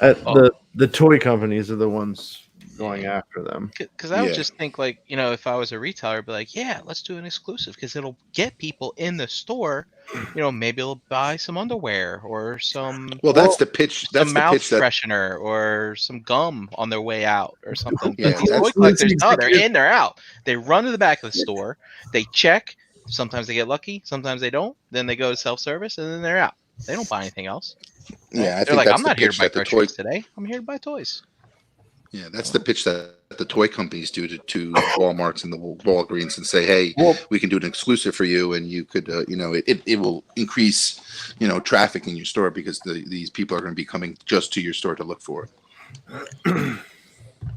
I think the toy companies are the ones going after them. Because I would just think, like, if I was a retailer, I'd be like, yeah, let's do an exclusive because it'll get people in the store. Maybe they'll buy some underwear or some. Well, that's the pitch. That's some the mouth pitch that freshener or some gum on their way out or something. Yeah, These toy collectors, no, they're in, they're out. They run to the back of the store. They check. Sometimes they get lucky. Sometimes they don't. Then they go to self-service and then they're out. They don't buy anything else. Yeah, I They're think like, that's I'm the not here to pitch buy that the groceries today. I'm here to buy toys. Yeah, that's the pitch that the toy companies do to Walmarts and the Walgreens and say, hey, we can do an exclusive for you, and you could, it will increase, traffic in your store because these people are going to be coming just to your store to look for it.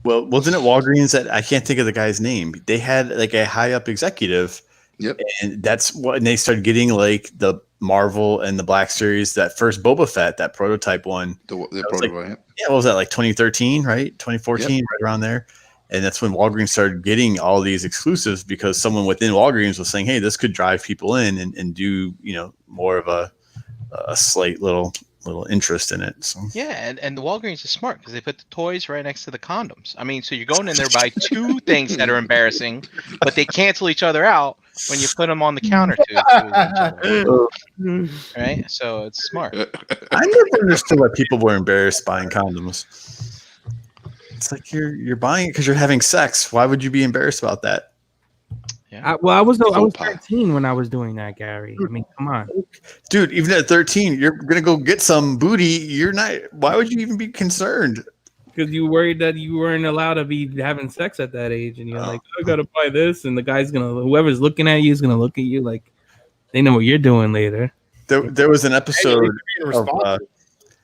Well, wasn't it Walgreens that I can't think of the guy's name? They had like a high up executive. Yep. And that's what, and they started getting like the Marvel and the Black Series, that first Boba Fett, that prototype one. The prototype, like, yeah, what was that, like 2013, right? 2014, right around there. And that's when Walgreens started getting all these exclusives because someone within Walgreens was saying, hey, this could drive people in and do, more of a slight little interest in it. So yeah, and the Walgreens is smart because they put the toys right next to the condoms. I mean, so you're going in there by two things that are embarrassing, but they cancel each other out when you put them on the counter right? So it's smart. I never understood why people were embarrassed buying condoms. It's like you're buying it because you're having sex. Why would you be embarrassed about that? Yeah. I was 13 when I was doing that, Gary. I mean, come on, dude. Even at 13, you're gonna go get some booty. You're not. Why would you even be concerned? Because you worried that you weren't allowed to be having sex at that age, and you're like, I gotta buy this, and the guy's whoever's looking at you is gonna look at you like they know what you're doing later. There was an episode of.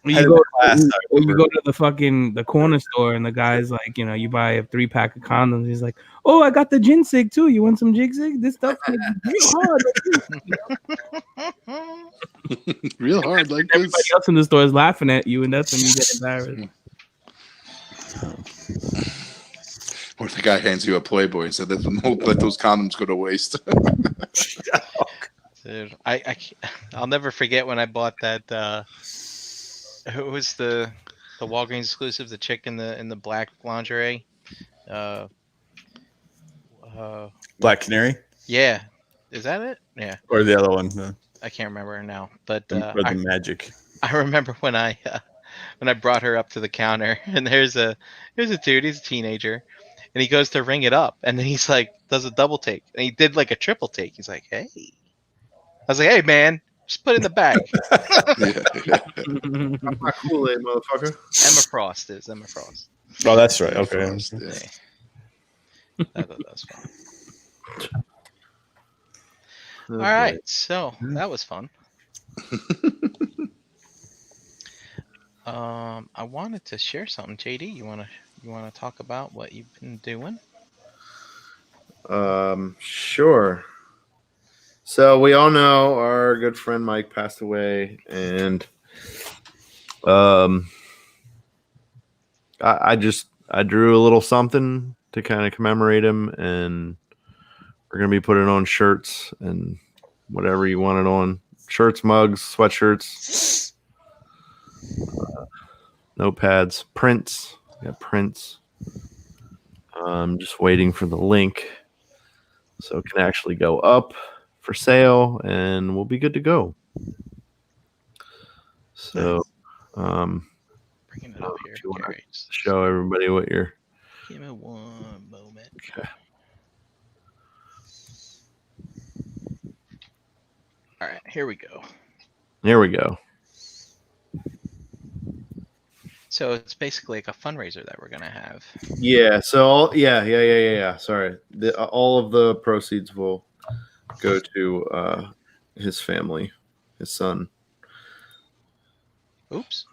You go to the corner store and the guy's like, you buy a 3-pack of condoms. He's like, oh, I got the ginseng too. You want some ginseng? This stuff is real hard. Real hard, like everybody this. else in the store is laughing at you, and that's when you get embarrassed. Or the guy hands you a Playboy and said, "Don't let those condoms go to waste." Dude, I'll never forget when I bought that. Who was the Walgreens exclusive? The chick in the black lingerie. Black Canary. Yeah, is that it? Yeah. Or the other one. I can't remember her now, but Or the Magic. I remember when I brought her up to the counter, and there's a dude. He's a teenager, and he goes to ring it up, and then he's like, does a double take, and he did like a triple take. He's like, hey, I was like, hey man, just put it in the bag. Not Kool-Aid, motherfucker. Emma Frost is Emma Frost. Oh, that's right. Okay. That was fun. All right, so that was fun. I wanted to share something. JD, you wanna talk about what you've been doing? Sure. So we all know our good friend Mike passed away, and I drew a little something to kind of commemorate him, and we're gonna be putting on shirts and whatever you want it on. Shirts, mugs, sweatshirts, notepads, prints. We got prints. I'm just waiting for the link so it can actually go up for sale, and we'll be good to go. So, Bringing it up here. if you want to Gary, just show everybody what you're. give me one moment. Okay. All right, here we go. There we go. So it's basically like a fundraiser that we're gonna have. Yeah. So yeah. Sorry. All of the proceeds will go to his family, his son. Oops.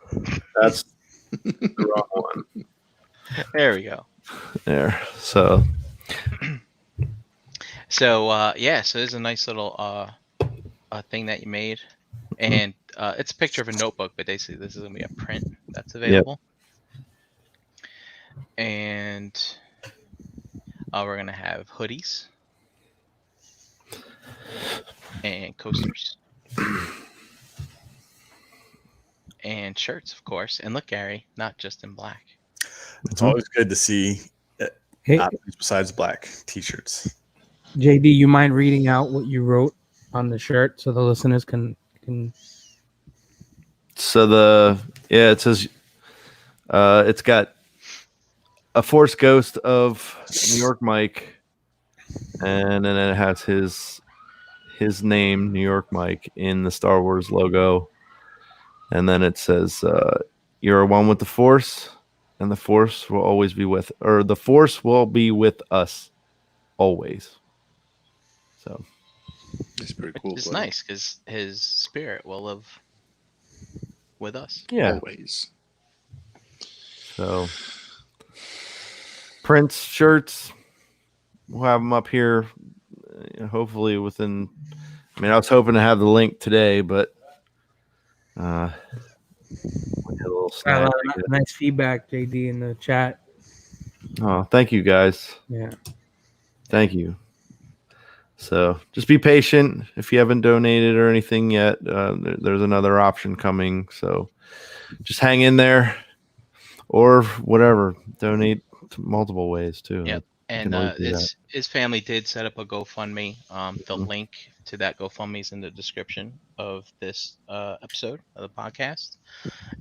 That's the wrong one. There we go. There. So So there's a nice little thing that you made, and it's a picture of a notebook, but basically this is gonna be a print that's available. And we're gonna have hoodies and coasters and shirts, of course. And look, Gary, not just in black. It's always good to see Hey, options besides black t-shirts. JD, you mind reading out what you wrote on the shirt so the listeners can So it says it's got a Force Ghost of New York Mike, and then it has his name, New York Mike, in the Star Wars logo, and then it says you're one with the Force, and the Force will always be with, or the Force will be with us always. So It's pretty cool. It's buddy. nice because his spirit will live with us. yeah. Always. So prints, shirts, we'll have them up here. Hopefully within. I mean, I was hoping to have the link today, but we had a little got a snag. lot of nice feedback, JD, in the chat. Oh, thank you guys. Yeah. Thank you. So just be patient. If you haven't donated or anything yet, there's another option coming. So just hang in there, or whatever. Donate to multiple ways too. Yep. And can always do his family did set up a GoFundMe. The link to that GoFundMe is in the description of this episode of the podcast.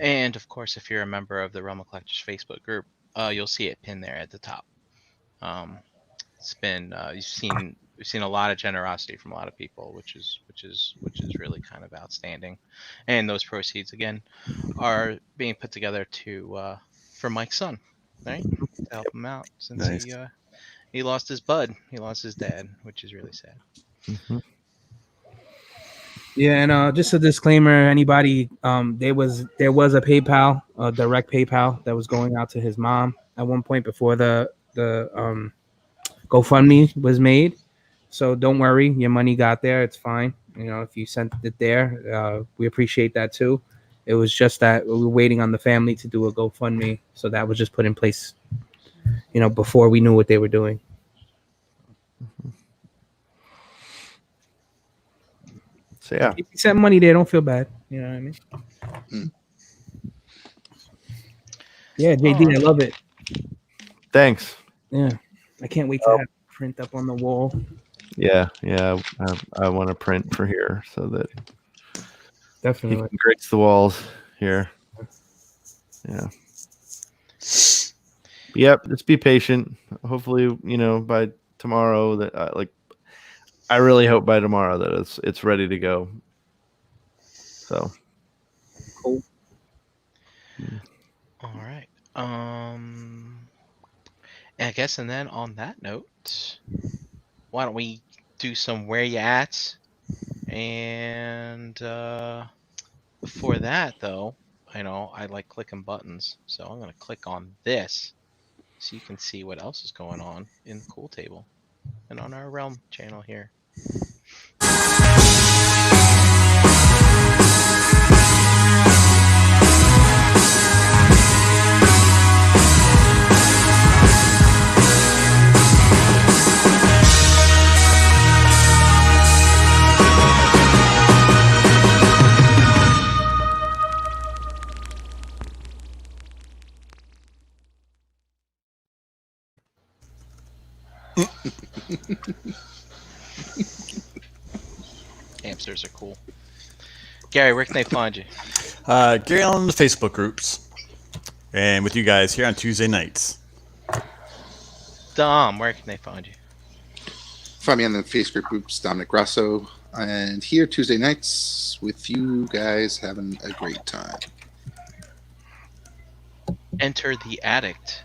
And of course, if you're a member of the Realm of Collectors Facebook group, you'll see it pinned there at the top. It's been we've seen a lot of generosity from a lot of people, which is really kind of outstanding. And those proceeds again are being put together for Mike's son, right? To help him out since Nice. he lost his bud. He lost his dad, which is really sad. Mhm. Yeah, and just a disclaimer: anybody, there was a PayPal, a direct PayPal that was going out to his mom at one point before the GoFundMe was made. So don't worry, your money got there. It's fine. You know, if you sent it there, we appreciate that too. It was just that we were waiting on the family to do a GoFundMe, so that was just put in place, you know, before we knew what they were doing. So yeah, If you sent money there, don't feel bad. You know what I mean? Mm. Yeah, JD, I love it. thanks. Yeah, I can't wait to have it print up on the wall. Yeah. I want to print for here so that he Definitely. can grace the walls here. Yeah. Yep, just be patient. Hopefully, by tomorrow that I really hope by tomorrow that it's ready to go. So, Cool. All right. I guess, and then on that note, why don't we do some where you at? And before that, though, I like clicking buttons, so I'm gonna click on this so you can see what else is going on in the Cool Table and on our Realm channel here. Hamsters are cool. Gary, where can they find you? Gary on the Facebook groups, and with you guys here on Tuesday nights. Dom, where can they find you? Find me on the Facebook groups, Dominic Grasso, and here Tuesday nights with you guys having a great time. Enter the Addict.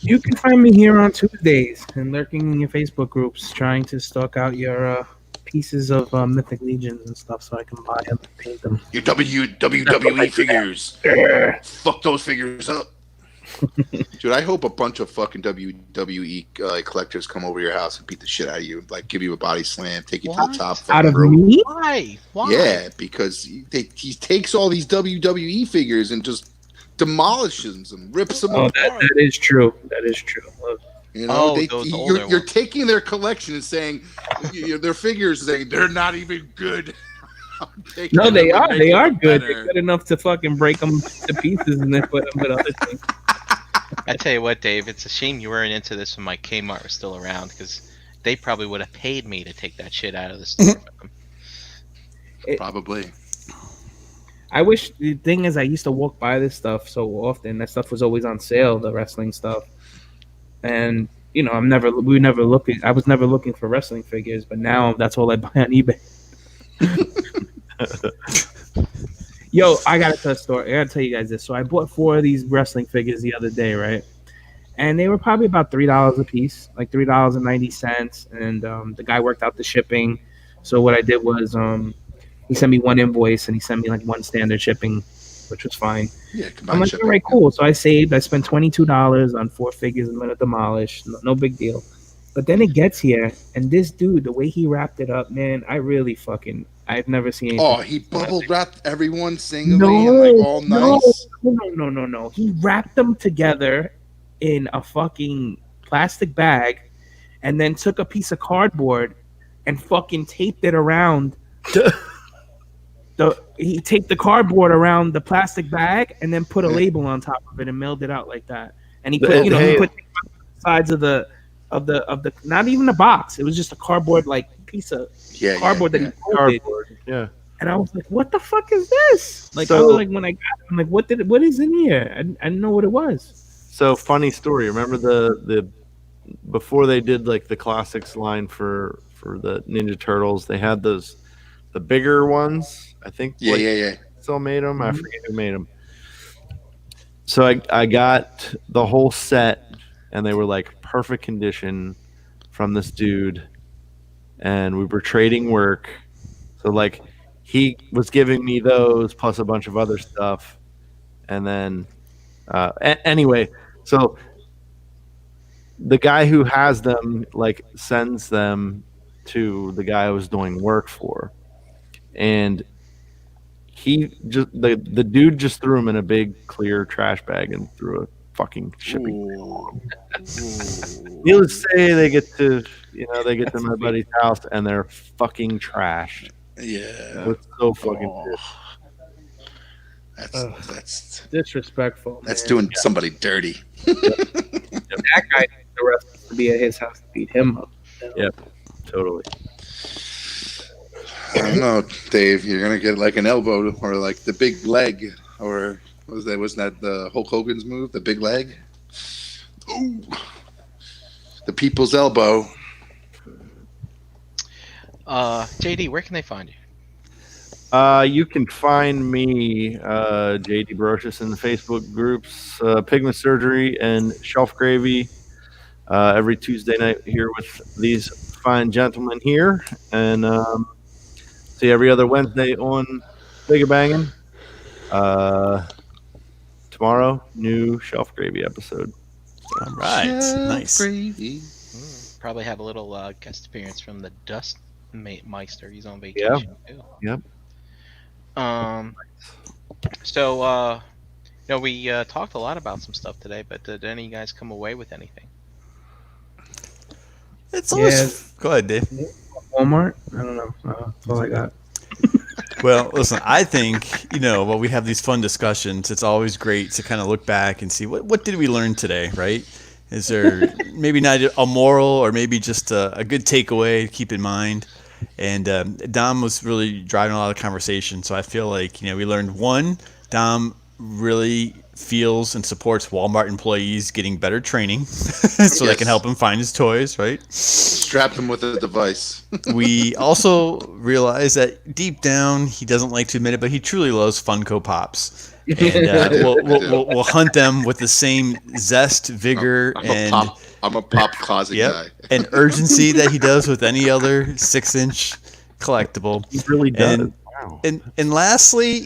You can find me here on Tuesdays and lurking in your Facebook groups, trying to stalk out your pieces of Mythic Legions and stuff, so I can buy them and paint them. Your WWE figures. Fuck those figures up. Dude, I hope a bunch of fucking WWE collectors come over your house and beat the shit out of you, like give you a body slam, take you to the top. Out of rope. me? Why? Yeah, because he takes all these WWE figures and just demolishes them, rips them Oh, apart. that is true. That is true. You know, those older you're ones. taking their collection and saying their figures, saying they're not even good. No, they are. They are good. Better. They're good enough to fucking break them to pieces and then put them with other things. I tell you what, Dave, it's a shame you weren't into this when my Kmart was still around, because they probably would have paid me to take that shit out of the store for them. Probably. I wish the thing is I used to walk by this stuff so often. That stuff was always on sale, the wrestling stuff. And I was never looking for wrestling figures, but now that's all I buy on eBay. Yo, I gotta tell a story. I gotta tell you guys this. So I bought 4 of these wrestling figures the other day, right? And they were probably about $3 a piece, like $3.90. And the guy worked out the shipping. So what I did was he sent me one invoice and he sent me like one standard shipping, which was fine. Yeah, I'm like, all right, cool. So I saved. I spent $22 on 4 figures I'm gonna demolish. No big deal. But then it gets here, and this dude, the way he wrapped it up, man, I've never seen anything. Oh, he bubble wrapped everyone singly and like all nice. No. He wrapped them together in a fucking plastic bag, and then took a piece of cardboard and fucking taped it around. He taped the cardboard around the plastic bag and then put a label on top of it and mailed it out like that. And he put, he put the sides of the not even a box. It was just a cardboard piece of cardboard that he folded. Yeah. And I was like, "What the fuck is this?" Like, I was like, when I got it, I'm like, "What is in here?" I didn't know what it was. So funny story. Remember the before they did like the classics line for the Ninja Turtles, they had the bigger ones. I think. Yeah. Still made them. I forget who made them. So I got the whole set, and they were like perfect condition from this dude, and we were trading work. So like he was giving me those plus a bunch of other stuff, and then anyway, so the guy who has them like sends them to the guy I was doing work for, and he just the dude just threw him in a big clear trash bag and threw a fucking shipping. Needless to say, they get to my buddy's house and they're fucking trashed. Yeah, It's so fucking that's Disrespectful. that's man. doing somebody dirty. That guy needs the rest to be at his house to beat him up. Yep, totally. I don't know, Dave. You're gonna get like an elbow or like the big leg, or wasn't that the Hulk Hogan's move, the big leg? Ooh. The people's elbow. JD, where can they find you? You can find me, JD Brocious, in the Facebook groups, Pigment Surgery and Shelf Gravy, every Tuesday night here with these fine gentlemen here. And see every other Wednesday on Big Bangin'. Tomorrow, new Shelf Gravy episode. All right, nice. Gravy. Probably have a little guest appearance from the Dust Meister. He's on vacation too. Yep. So we talked a lot about some stuff today, but did any of you guys come away with anything? It's always go ahead, Dave. Walmart. I don't know. That's all I got. Well, listen, I think, while we have these fun discussions, it's always great to kind of look back and see what did we learn today, right? Is there maybe not a moral or maybe just a good takeaway to keep in mind? And Dom was really driving a lot of conversation, so I feel like, we learned one, Dom really feels and supports Walmart employees getting better training so they can help him find his toys, right? Strap him with a device. We also realized that deep down, he doesn't like to admit it, but he truly loves Funko Pops. And we'll hunt them with the same zest, vigor, I'm a pop closet guy. and urgency that he does with any other 6-inch collectible. He really does. Wow. And lastly,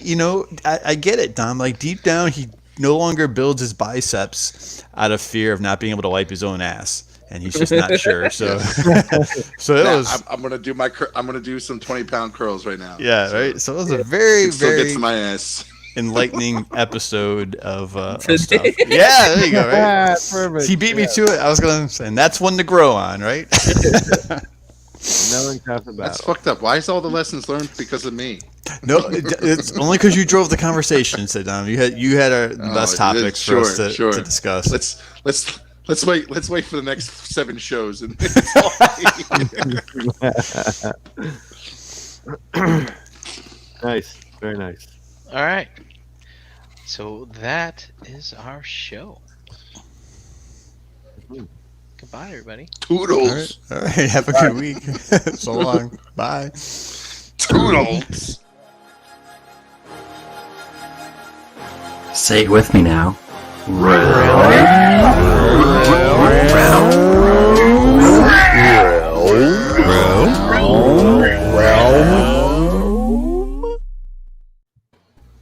I get it, Dom. Like deep down, he no longer builds his biceps out of fear of not being able to wipe his own ass, and he's just not sure. So, I'm gonna do some 20-pound curls right now. Yeah, right. So it was a very, still very gets my ass. enlightening episode of stuff. Yeah, there you go. Right. Perfect. He beat me to it. I was gonna say, and that's one to grow on, right? Knowing half the That's battle. fucked up. Why is all the lessons learned because of me? No, it's only because you drove the conversation, said Dom. You had our best topics for us to discuss. Let's wait for the next 7 shows. And Nice, very nice. All right. So that is our show. Goodbye, everybody. Toodles. All right. Have a good week. So long. Bye. Toodles. Say it with me now. Round